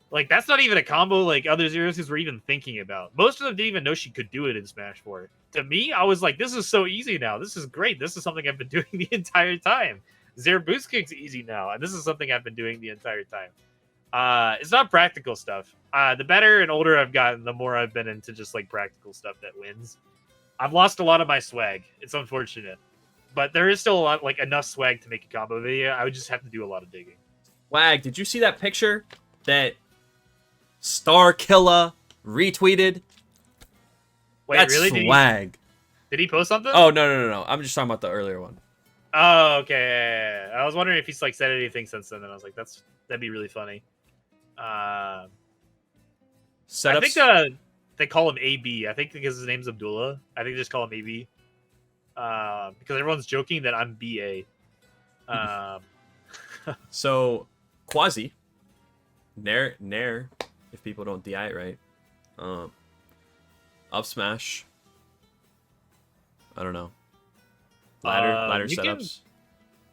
Like, that's not even a combo like other Zero Suits were even thinking about. Most of them didn't even know she could do it in Smash 4. To me, I was like, this is so easy now. This is great. This is something I've been doing the entire time. Zair Boost Kick's easy now, and this is something I've been doing the entire time. It's not practical stuff. The better and older I've gotten, the more I've been into just like practical stuff that wins. I've lost a lot of my swag. It's unfortunate. But there is still a lot, like enough swag to make a combo video. I would just have to do a lot of digging. Swag, did you see that picture that Starkilla retweeted? Wait, That's really? swag. Did he post something? Oh, no. I'm just talking about the earlier one. Oh, okay. Yeah. I was wondering if he's like said anything since then, and I was like, that'd be really funny. I think they call him AB. I think because his name's Abdullah. I think they just call him AB. Because everyone's joking that I'm BA. So, Quasi, Nair, if people don't DI it right, up smash. I don't know. Ladder setups.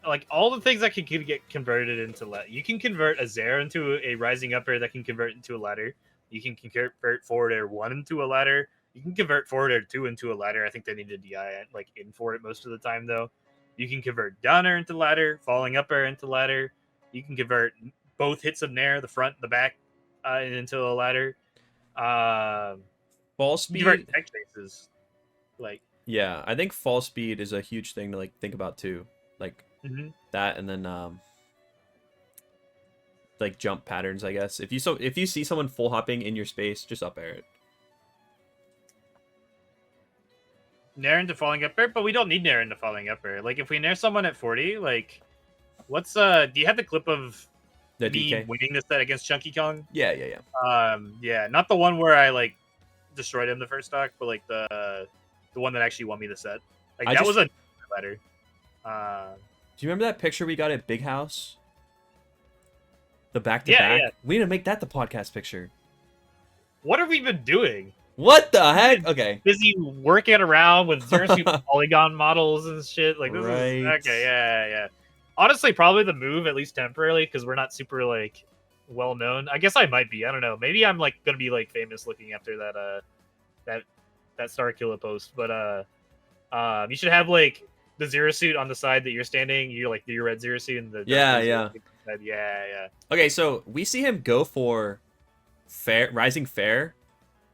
Like all the things that can get converted into ladder. You can convert a Zair into a rising up air that can convert into a ladder. You can convert forward air 1 into a ladder. You can convert forward air 2 into a ladder. I think they need to DI like in for it most of the time though. You can convert down air into ladder, falling up air into ladder. You can convert both hits of Nair, the front, the back, into a ladder. Ball speed. Convert tech chases. Like yeah, I think fall speed is a huge thing to like think about too. Like that, and then like jump patterns. I guess if you see someone full hopping in your space, just up air it. Nair into falling up air, but we don't need Nair into falling up air. Like if we Nair someone at 40, like what's do you have the clip of the me DK winning this set against Chunkykong? Yeah. Yeah, not the one where I like destroyed him the first stock, but like the one that actually won me the set. Like was a letter. Do you remember that picture we got at Big House? The back to back. Yeah. We need to make that the podcast picture. What have we been doing? What the heck? Okay. Busy working around with Zero Suit polygon models and shit. Like this is okay. Yeah. Honestly, probably the move at least temporarily because we're not super like well known. I guess I might be. I don't know. Maybe I'm like gonna be like famous looking after that Starkilla post. But you should have like the Zero Suit on the side that you're standing. You're like your red Zero Suit and the yeah. Okay, so we see him go for rising fair.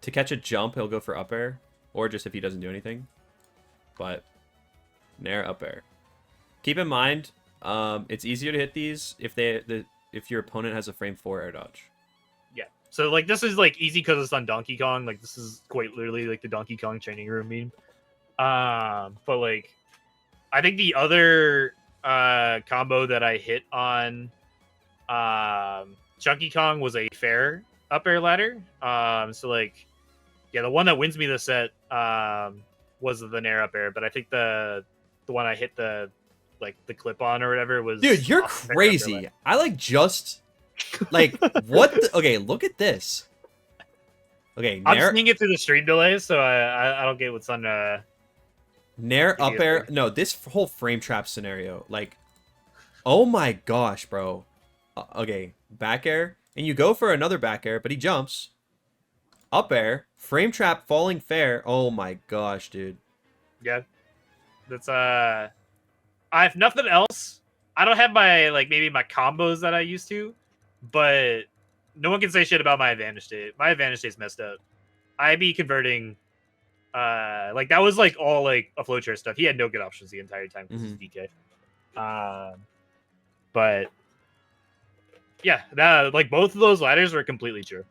To catch a jump, he'll go for up air, or just if he doesn't do anything. But Nair up air. Keep in mind, it's easier to hit these if your opponent has a frame 4 air dodge. Yeah. So like this is like easy because it's on Donkey Kong. Like this is quite literally like the Donkey Kong training room meme. But like I think the other combo that I hit on Chunkykong was a fair up air ladder. So like, yeah, the one that wins me the set was the Nair up air, but I think the one I hit the clip on or whatever was. Dude, you're crazy. I like just like what? Okay, look at this. Okay, I'm seeing it through the stream delay, so I don't get what's on. Nair up air. No, this whole frame trap scenario, like, oh my gosh, bro. Okay, back air, and you go for another back air, but he jumps. Up air, frame trap, falling fair. Oh my gosh, dude. Yeah, that's I have nothing else. I don't have my maybe my combos that I used to, but no one can say shit about my advantage state. My advantage state's messed up. I be converting. That was all a flow chair stuff. He had no good options the entire time because he's DK. But yeah, that both of those ladders were completely true.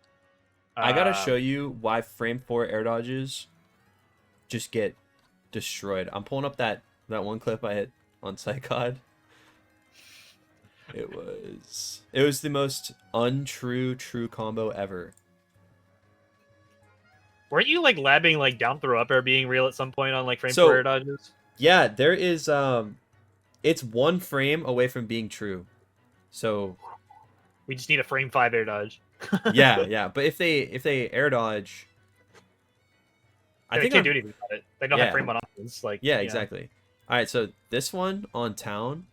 I gotta show you why frame 4 air dodges just get destroyed. I'm pulling up that one clip I hit on Psychod. It was the most untrue true combo ever. Weren't you labbing down throw up air being real at some point on frame 4 air dodges? Yeah, there is it's one frame away from being true. So we just need a frame 5 air dodge. yeah. But if they air dodge, I think they can't do anything about it. They don't have frame 1 options. Yeah, exactly. All right, so this one on town.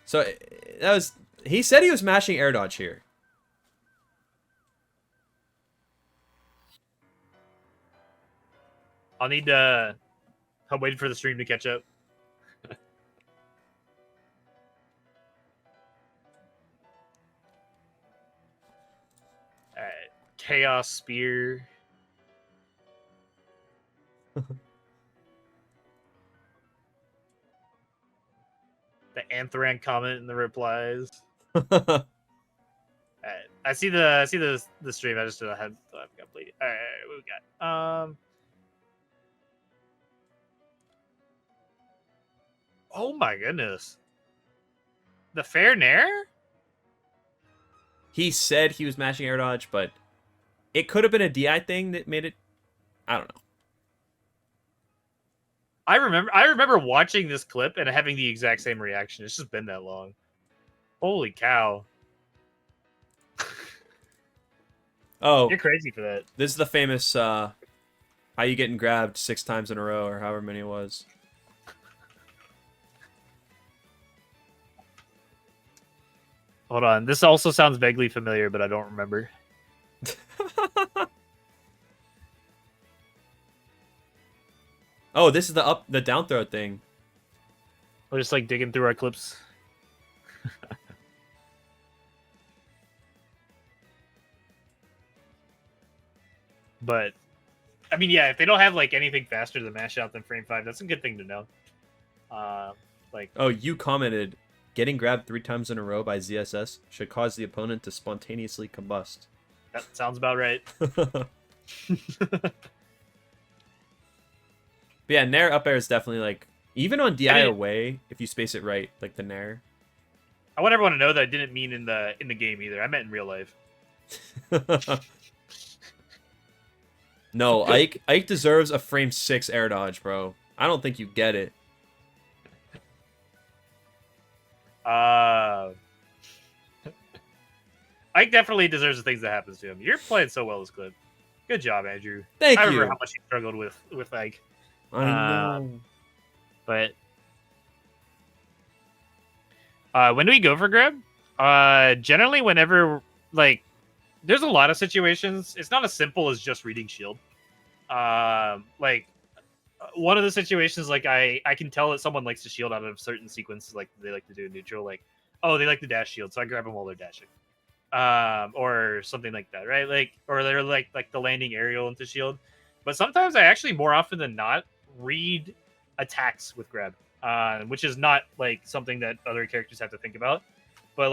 So he said he was mashing air dodge here. I'll need to. I'm waiting for the stream to catch up. Alright. Chaos Spear. The Anthran comment in the replies. Alright. I see the stream. I just haven't completed. Alright, what we got? Oh my goodness. The fair nair? He said he was mashing air dodge, but it could have been a DI thing that made it. I don't know. I remember watching this clip and having the exact same reaction. It's just been that long. Holy cow. Oh. You're crazy for that. This is the famous how you getting grabbed 6 times in a row or however many it was. Hold on. This also sounds vaguely familiar, but I don't remember. Oh, this is the down throw thing. We're just digging through our clips. But I mean, yeah, if they don't have anything faster to mash out than frame 5, that's a good thing to know. Oh, you commented, getting grabbed 3 times in a row by ZSS should cause the opponent to spontaneously combust. That sounds about right. But yeah, Nair up air is definitely even on DI away, if you space it right, the Nair. I want everyone to know that I didn't mean in the game either. I meant in real life. No, Ike deserves a frame 6 air dodge, bro. I don't think you get it. Ike definitely deserves the things that happens to him. You're playing so well this clip. Good job, Andrew. Thank you. I remember how much you struggled with Ike. I know. But when do we go for grab? Generally, whenever there's a lot of situations. It's not as simple as just reading shield. One of the situations, I can tell that someone likes to shield out of certain sequences, they like to do neutral. Oh, they like to dash shield, so I grab them while they're dashing. Or something like that, right? Or they're like the landing aerial into shield. But sometimes I actually, more often than not, read attacks with grab, which is not something that other characters have to think about. But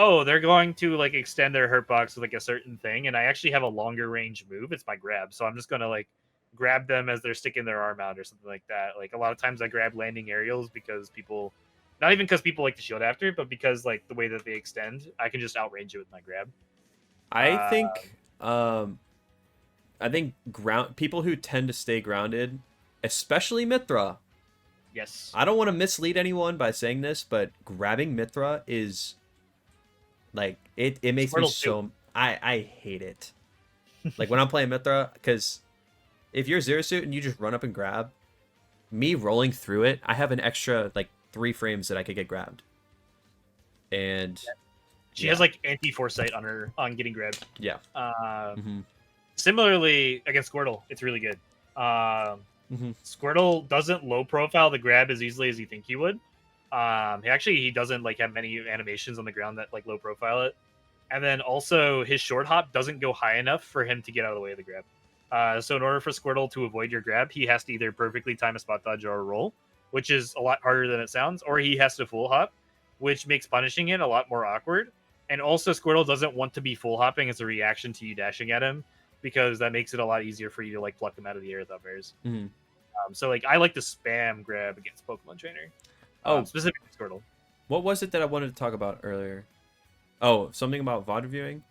oh, they're going to like extend their hurt box with like a certain thing, and I actually have a longer range move. It's my grab, so I'm just gonna like grab them as they're sticking their arm out or something like that. Like a lot of times I grab landing aerials because people, not even because people like to shield after, but because like the way that they extend, I can just outrange it with my grab. I think ground people who tend to stay grounded, especially Mithra. Yes. I don't want to mislead anyone by saying this, but grabbing Mithra is like it makes me so I hate it. Like when I'm playing Mithra, because if you're Zero Suit and you just run up and grab, me rolling through it, I have an extra like 3 frames that I could get grabbed. And she has like anti-foresight on getting grabbed. Yeah. Similarly against Squirtle, it's really good. Squirtle doesn't low profile the grab as easily as you think he would. He doesn't like have many animations on the ground that like low profile it. And then also his short hop doesn't go high enough for him to get out of the way of the grab. So in order for Squirtle to avoid your grab, he has to either perfectly time a spot dodge or a roll, which is a lot harder than it sounds, or he has to full hop, which makes punishing it a lot more awkward. And also Squirtle doesn't want to be full hopping as a reaction to you dashing at him, because that makes it a lot easier for you to like pluck them out of the air without bears. So like I like to spam grab against Pokemon Trainer. Specifically Squirtle. What was it that I wanted to talk about earlier? Oh, something about VOD reviewing.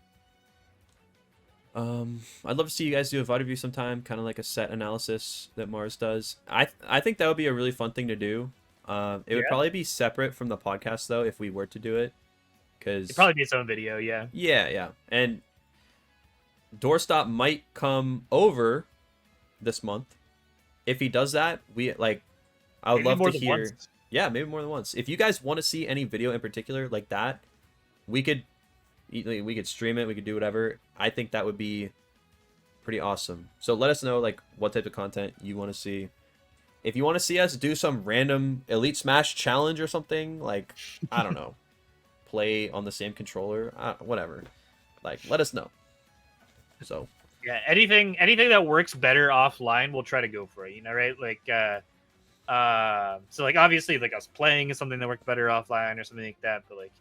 I'd love to see you guys do a VOD review sometime, kind of like a set analysis that Mars does. I think that would be a really fun thing to do. It would probably be separate from the podcast though if we were to do it, because it'd probably be its own video. Yeah, and Doorstop might come over this month. If he does that, I would love to hear. Once. Yeah, maybe more than once. If you guys want to see any video in particular like that, we could stream it. We could do whatever. I think that would be pretty awesome. So let us know like what type of content you want to see. If you want to see us do some random Elite Smash challenge or something, like I don't know, play on the same controller, whatever. Like let us know. So yeah, anything that works better offline, we'll try to go for it. You know, right? Like so like obviously like us playing is something that works better offline or something like that. But like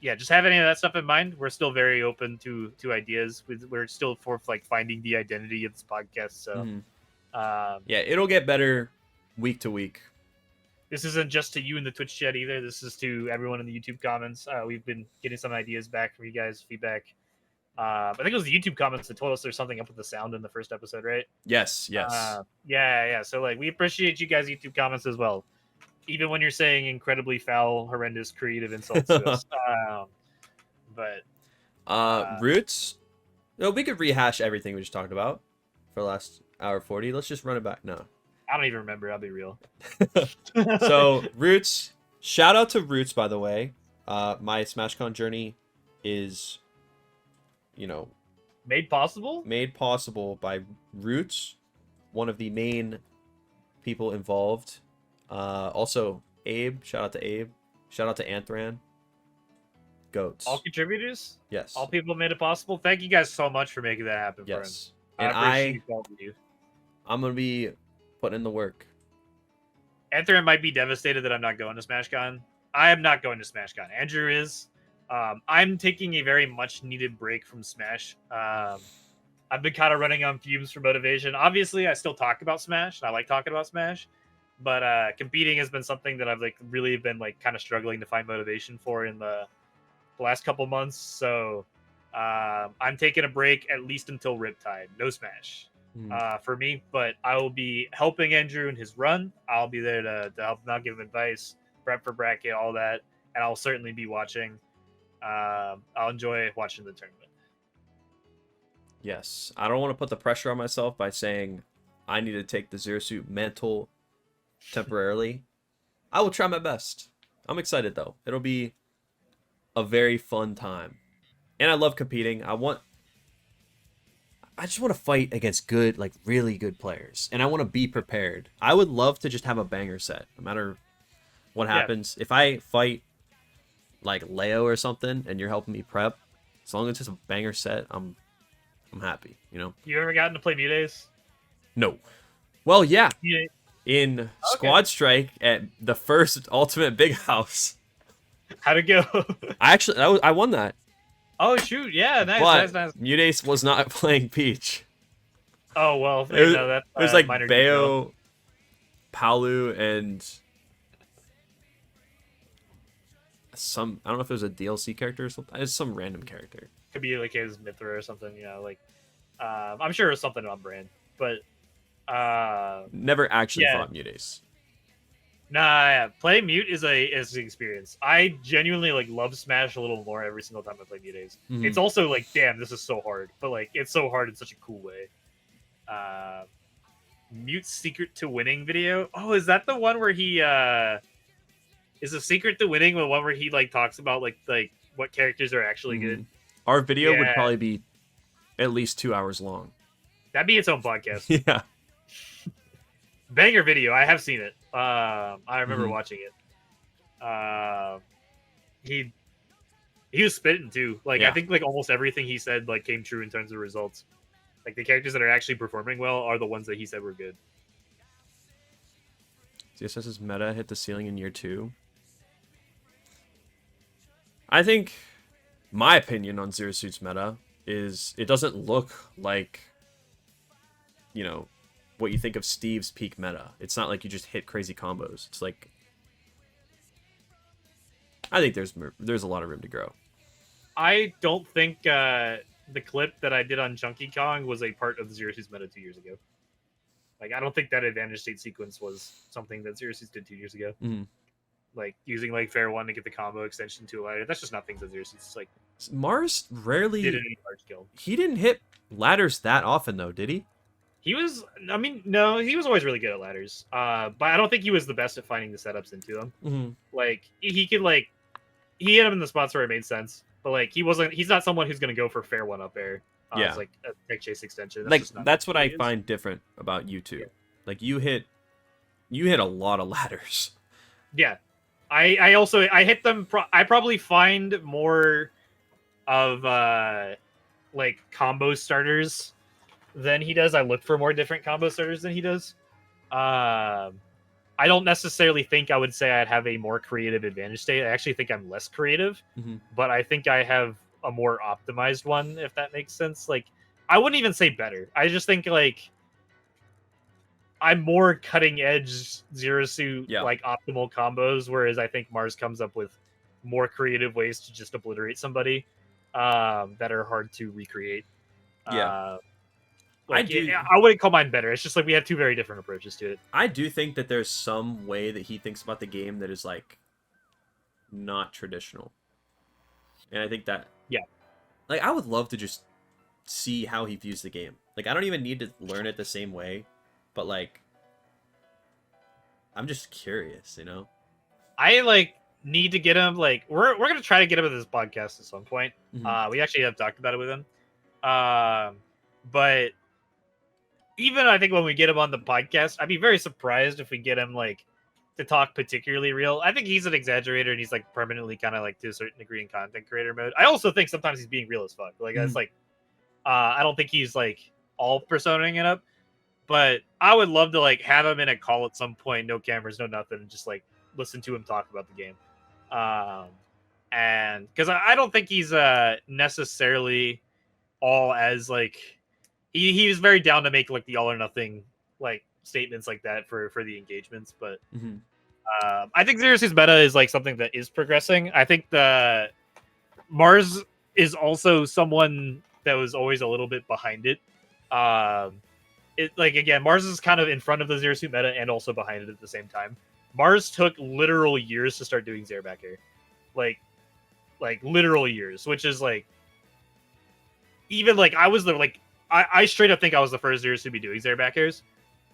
just have any of that stuff in mind. We're still very open to ideas. We're still for like finding the identity of this podcast. So it'll get better week to week. This isn't just to you in the Twitch chat either. This is to everyone in the YouTube comments. We've been getting some ideas back from you guys, feedback. I think it was the YouTube comments that told us there's something up with the sound in the first episode, right? Yes. Yeah. So like we appreciate you guys' YouTube comments as well, even when you're saying incredibly foul, horrendous, creative insults to us. Roots. No, we could rehash everything we just talked about for the last hour 40. Let's just run it back. No, I don't even remember. I'll be real. So Roots. Shout out to Roots, by the way. My SmashCon journey is, made possible by Roots, one of the main people involved. Also Abe, shout out to Abe, shout out to Anthran. Goats. All contributors? Yes. All people made it possible. Thank you guys so much for making that happen for us. And I appreciate all of you. I'm gonna be putting in the work. Anthran might be devastated that I'm not going to SmashCon. I am not going to SmashCon. Andrew is. I'm taking a very much needed break from Smash. I've been kind of running on fumes for motivation. Obviously, I still talk about Smash, and I like talking about Smash. But competing has been something that I've like really been like kind of struggling to find motivation for in the last couple months. So I'm taking a break at least until Riptide. No Smash for me, but I will be helping Andrew in his run. I'll be there to help him out, give him advice, prep for bracket, all that, and I'll certainly be watching. I'll enjoy watching the tournament. Yes, I don't want to put the pressure on myself by saying I need to take the Zero Suit mantle temporarily. I will try my best. I'm excited though. It'll be a very fun time, and I love competing. I just want to fight against good, like really good players, and I want to be prepared. I would love to just have a banger set, no matter what happens. If I fight like Leo or something, and you're helping me prep, as long as it's a banger set, I'm happy. You ever gotten to play Mutays? No. Well, yeah. In Okay. Squad Strike at the first Ultimate Big House. How'd it go? I won that. Oh shoot, yeah, nice, But nice. Mutace was not playing Peach. Oh well, It was like minor detail. Bayo, Palu, and some, I don't know if it was a DLC character or something. It's some random character. Could be like his Mithra or something, like I'm sure it was something on brand, but never actually yeah. fought Mutace. Nah, yeah. Playing Mute is an experience. I genuinely like love Smash a little more every single time I play Mutace. Mhm. It's also like, damn, this is so hard, but like it's so hard in such a cool way. Mute's secret to winning video. Oh, is that the one where he is the secret to winning the one where he like talks about like what characters are actually good? Our video would Yeah. probably be at least 2 hours long. That'd be its own podcast. Yeah. Banger video. I have seen it. I remember Mhm. watching it. He was spitting too. Like Yeah. I think like almost everything he said like came true in terms of results. Like the characters that are actually performing well are the ones that he said were good. ZSS's meta hit the ceiling in year 2. I think my opinion on Zero Suit's meta is it doesn't look like, what you think of Steve's peak meta. It's not like you just hit crazy combos. It's like, I think there's a lot of room to grow. I don't think the clip that I did on Chunkykong was a part of the Zero Suit's meta 2 years ago. Like I don't think that advantage state sequence was something that Zero Suit's did 2 years ago. Mhm. Like using like fair one to get the combo extension to a ladder. That's just not things that Zero Suit's like Mars rarely did in any large scale. He didn't hit ladders that often though, did he? He was, no, he was always really good at ladders. But I don't think he was the best at finding the setups into them. Mm-hmm. Like he could like he hit him in the spots where it made sense, but like he's not someone who's gonna go for fair one up air. Yeah, as like a tech chase extension. That's what I find different about you two. Yeah. Like you hit a lot of ladders. Yeah, I also hit them. I probably find more of like combo starters than he does. I look for more different combo starters than he does. I don't necessarily think I would say I'd have a more creative advantage state. I actually think I'm less creative, but I think I have a more optimized one, if that makes sense. Like, I wouldn't even say better. I just think like I'm more cutting edge Zero Suit, like optimal combos, whereas I think Mars comes up with more creative ways to just obliterate somebody that are hard to recreate. Like, I wouldn't call mine better. It's just like we have two very different approaches to it. I do think that there's some way that he thinks about the game that is like not traditional. And I think that like I would love to just see how he views the game. Like I don't even need to learn it the same way, but like I'm just curious, you know? I like need to get him like we're gonna try to get him at this podcast at some point. We actually have talked about it with him. But even I think when we get him on the podcast, I'd be very surprised if we get him like to talk particularly real. I think he's an exaggerator and he's like permanently kind of like to a certain degree in content creator mode. I also think sometimes he's being real as fuck. Like that's like I don't think he's like all personaing it up, but I would love to like have him in a call at some point, no cameras, no nothing, and just like listen to him talk about the game. And because I don't think he's necessarily all as like he was very down to make like the all or nothing like statements like that for the engagements, but I think Zero Suit's meta is like something that is progressing. I think the Mars is also someone that was always a little bit behind it. It like again, Mars is kind of in front of the Zero Suit meta and also behind it at the same time. Mars took literal years to start doing Zero back here, like literal years, which is like even like I was the like I straight up think I was the first Zero Suit to be doing Zero back airs.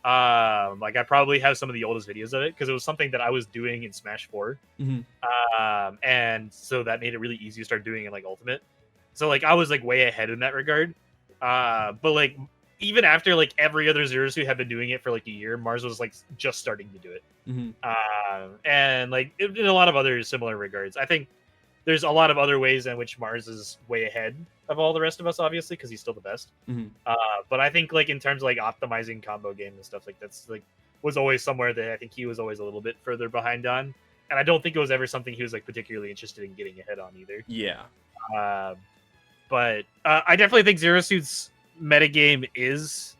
Like I probably have some of the oldest videos of it because it was something that I was doing in Smash 4. And so that made it really easy to start doing it like Ultimate. So like I was like way ahead in that regard. But like even after like every other Zero Suit had been doing it for like a year, Mars was like just starting to do it. And like in a lot of other similar regards, I think there's a lot of other ways in which Mars is way ahead of all the rest of us, obviously, because he's still the best. But I think like in terms of like optimizing combo game and stuff like that's like was always somewhere that I think he was always a little bit further behind on. and I don't think it was ever something he was like particularly interested in getting ahead on either. Yeah. But I definitely think Zero Suit's metagame is.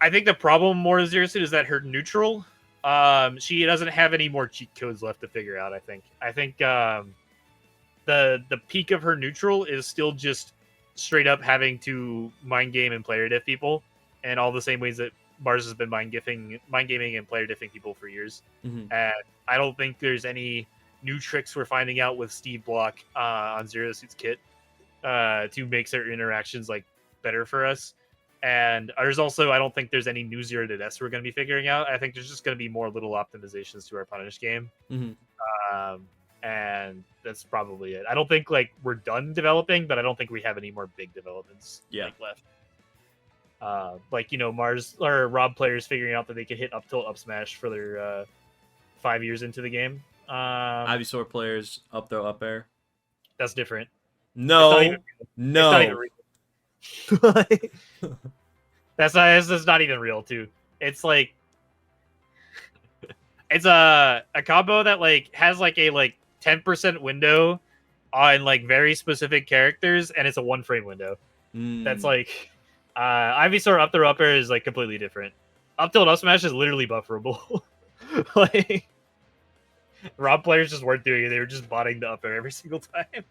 I think the problem more with Zero Suit is that her neutral. She doesn't have any more cheat codes left to figure out. I think the peak of her neutral is still just straight up having to mind game and player diff people, and all the same ways that Mars has been mind gaming and player diffing people for years. Mm-hmm. And I don't think there's any new tricks we're finding out with Steve Block on Zero Suit's kit to make certain interactions like better for us. And there's also, I don't think there's any new Zero to Deaths we're going to be figuring out. I think there's just going to be more little optimizations to our punish game. Mm-hmm. And that's probably it. I don't think like we're done developing, but I don't think we have any more big developments left. Like, you know, Mars or R.O.B players figuring out that they could hit up tilt up smash for their 5 years into the game. Ivysaur players up throw up air. That's different. No. That's not even real too. It's like it's a combo that like has like a like 10% window on like very specific characters, and it's a 1 frame window. That's like Ivysaur up throw up air is like completely different. Up tilt up smash is literally bufferable. Like R.O.B players just weren't doing it. They were just botting the up air every single time.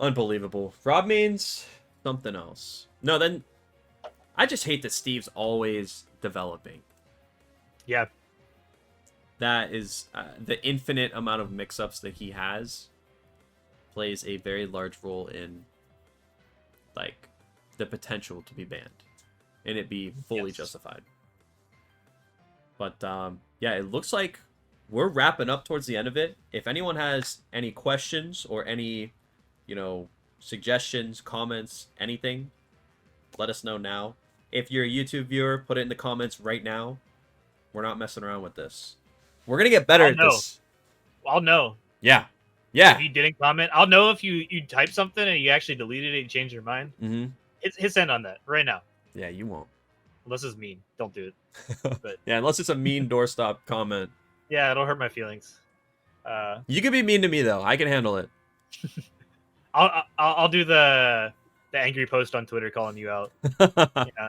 Unbelievable. R.O.B means something else. No, then I just hate that Steve's always developing. Yeah. That is the infinite amount of mix-ups that he has plays a very large role in like the potential to be banned and it be fully justified. But yeah, it looks like we're wrapping up towards the end of it. If anyone has any questions or any, you know, suggestions, comments, anything, let us know now. If you're a YouTube viewer, put it in the comments right now. We're not messing around with this. We're gonna get better at this. I'll know. Yeah. Yeah. If you didn't comment, I'll know if you type something and you actually deleted it and changed your mind. Mm-hmm. Hit send on that right now. Yeah, you won't. Unless it's mean. Don't do it. But yeah, unless it's a mean doorstop comment. Yeah, it'll hurt my feelings. You can be mean to me though. I can handle it. I'll do the angry post on Twitter calling you out. Yeah.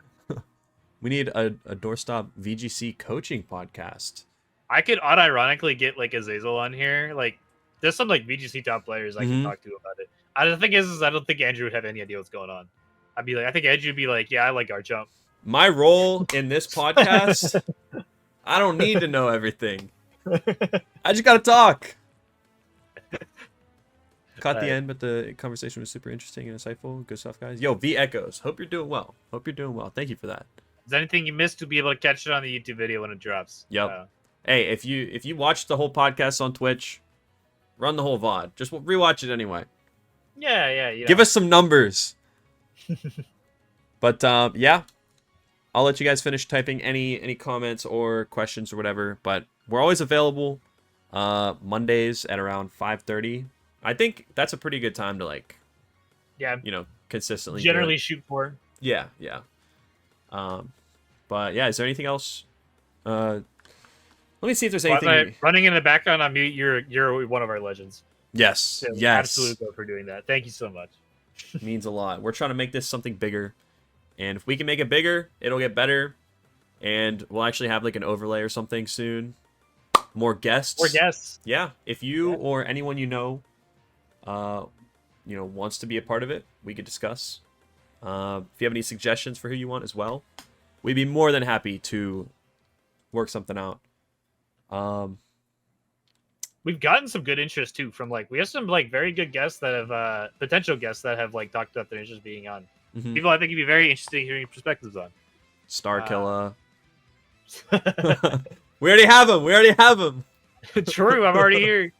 We need a doorstop VGC coaching podcast. I could unironically get like Azazel on here. Like, there's some like VGC top players I can talk to about it. The thing is I don't think Andrew would have any idea what's going on. I'd be like, I think Andrew would be like, yeah, I like our jump. My role in this podcast, I don't need to know everything. I just gotta talk. Caught the end, but the conversation was super interesting and insightful. Good stuff, guys. Yo, V Echoes. Hope you're doing well. Thank you for that. Is there anything you missed to be able to catch it on the YouTube video when it drops? Yep. Hey, if you watch the whole podcast on Twitch, run the whole VOD. Just rewatch it anyway. Yeah. You know. Give us some numbers. But yeah, I'll let you guys finish typing any comments or questions or whatever. But we're always available Mondays at around 5:30. I think that's a pretty good time to like, consistently generally shoot for. Yeah. But yeah, is there anything else? Let me see if there's anything. Running in the background on mute, you're one of our legends. Yes. So Yes. Absolutely go for doing that. Thank you so much. It means a lot. We're trying to make this something bigger. And if we can make it bigger, it'll get better. And we'll actually have like an overlay or something soon. More guests. Yeah. If you or anyone you know wants to be a part of it, we could discuss. If you have any suggestions for who you want as well, we'd be more than happy to work something out. We've gotten some good interest too from like we have some like very good guests that have potential guests that have like talked about their interest being on. Mm-hmm. People I think you'd be very interested in hearing your perspectives on. Starkilla. We already have him. True, I'm already here.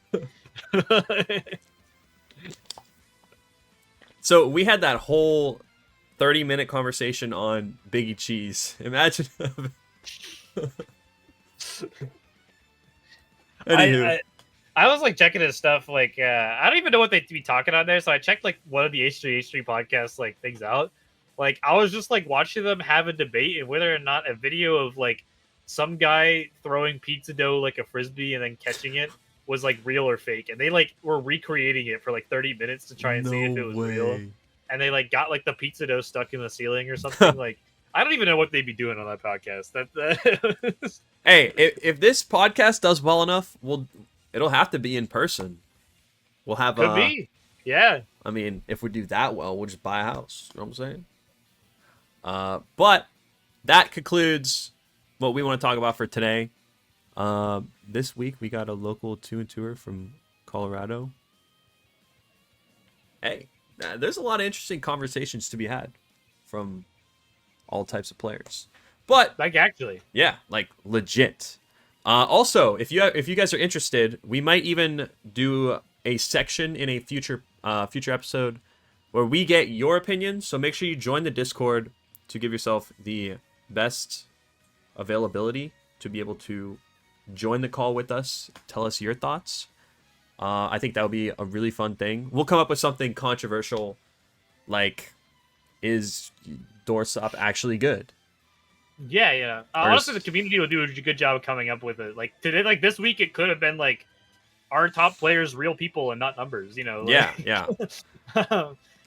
So we had that whole 30-minute conversation on Biggie Cheese. Imagine. Anywho. I was like checking his stuff. Like I don't even know what they'd be talking on there. So I checked like one of the H3 podcasts like things out. Like I was just like watching them have a debate and whether or not a video of like some guy throwing pizza dough like a frisbee and then catching it was like real or fake, and they like were recreating it for like 30 minutes to try and see if it was real, and they like got like the pizza dough stuck in the ceiling or something. Like, I don't even know what they'd be doing on that podcast. Hey, if this podcast does well enough, it'll have to be in person. We'll have could be, yeah. I mean, if we do that well, we'll just buy a house. You know what I'm saying? But that concludes what we want to talk about for today. This week we got a local 2-2er from Colorado. Hey, there's a lot of interesting conversations to be had from all types of players. But like, actually, yeah, like legit. Also, if you guys are interested, we might even do a section in a future episode where we get your opinion. So make sure you join the Discord to give yourself the best availability to be able to join the call with us, tell us your thoughts. I think that would be a really fun thing. We'll come up with something controversial, like, is Doorstop actually good? Yeah. Honestly, the community will do a good job of coming up with it. Like today, like this week, it could have been like our top players, real people, and not numbers. You know? Like, Yeah.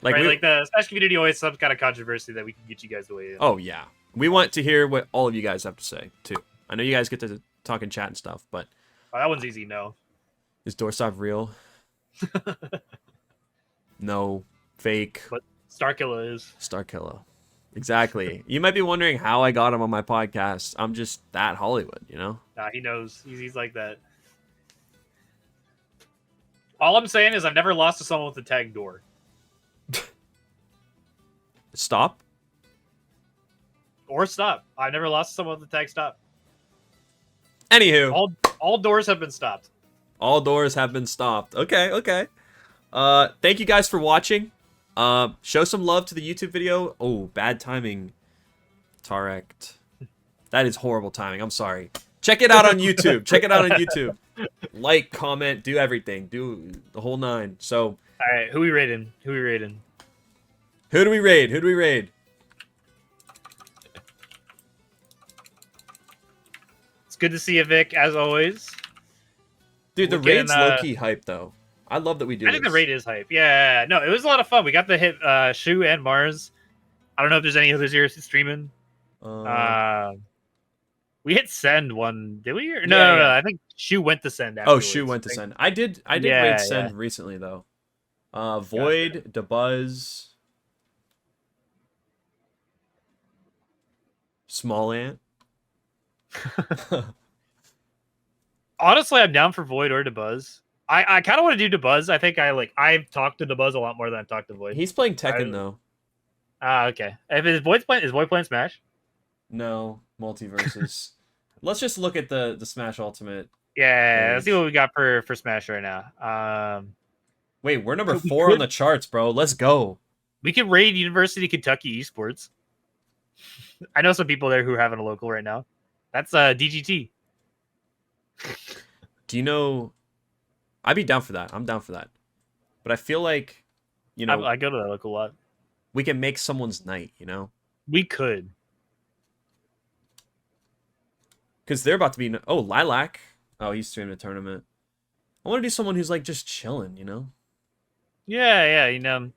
Like, right, like the Smash community always some kind of controversy that we can get you guys away in. Oh yeah, we want to hear what all of you guys have to say too. I know you guys get to talk and chat and stuff, but that one's easy. No. Is Doorstop real? No. Fake. But Starkilla is. Starkilla. Exactly. You might be wondering how I got him on my podcast. I'm just that Hollywood, you know? Nah, he knows. He's like that. All I'm saying is I've never lost to someone with the tag door. Stop? Or stop. I've never lost to someone with the tag stop. Anywho. All doors have been stopped. All doors have been stopped. Okay. Thank you guys for watching. Show some love to the YouTube video. Oh, bad timing. Tarek. That is horrible timing. I'm sorry. Check it out on YouTube. Like, comment, do everything. Do the whole 9. So. All right, who we rating? Who do we raid? It's good to see you, Vic, as always. Dude, the raid's low-key hype, though. I love that we do I think the raid is hype. Yeah. No, it was a lot of fun. We got to hit Shu and Mars. I don't know if there's any others here streaming. We hit send one, did we? No. I think Shu went to send afterwards. Oh, Shu went to send. I did raid send recently, though. Void, gotcha. DeBuzz, Small Ant. Honestly, I'm down for Void or DeBuzz. I kind of want to do DeBuzz. I think I've talked to DeBuzz a lot more than I've talked to Void. He's playing Tekken though. Okay. If Void playing Smash? No, multiverses. Let's just look at the Smash Ultimate. Yeah, let's see what we got for Smash right now. Wait, we're number 4 on the charts, bro. Let's go. We can raid University of Kentucky Esports. I know some people there who are having a local right now. That's DGT. Do you know? I'd be down for that. I'm down for that. But I feel like, you know, I go to that local a lot. We can make someone's night, you know? We could. Because they're about to be... Oh, Lilac. Oh, he's streaming a tournament. I want to do someone who's, like, just chilling, you know? Yeah, you know.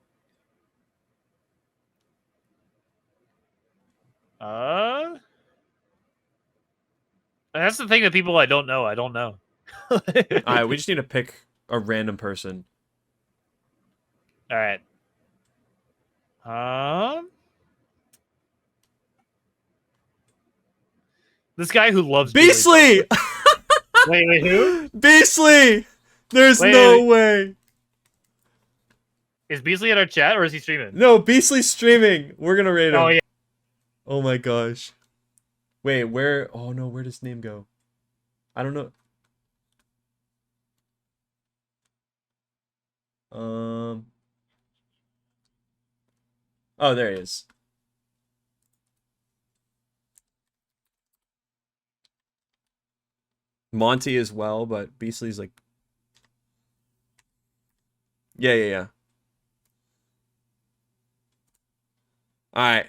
That's the thing that people I don't know. All right, we just need to pick a random person. All right. This guy who loves Beastly. Wait, who? Beastly. There's no way. Is Beastly in our chat or is he streaming? No, Beastly's streaming. We're gonna rate him. Oh yeah. Oh my gosh. Wait, where? Oh no, where does his name go? I don't know. Oh, there he is. Monty as well, but Beastly's like... Yeah. Alright.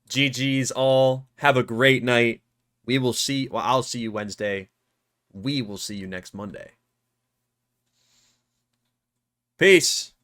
GG's all. Have a great night. We will see. Well, I'll see you Wednesday. We will see you next Monday. Peace.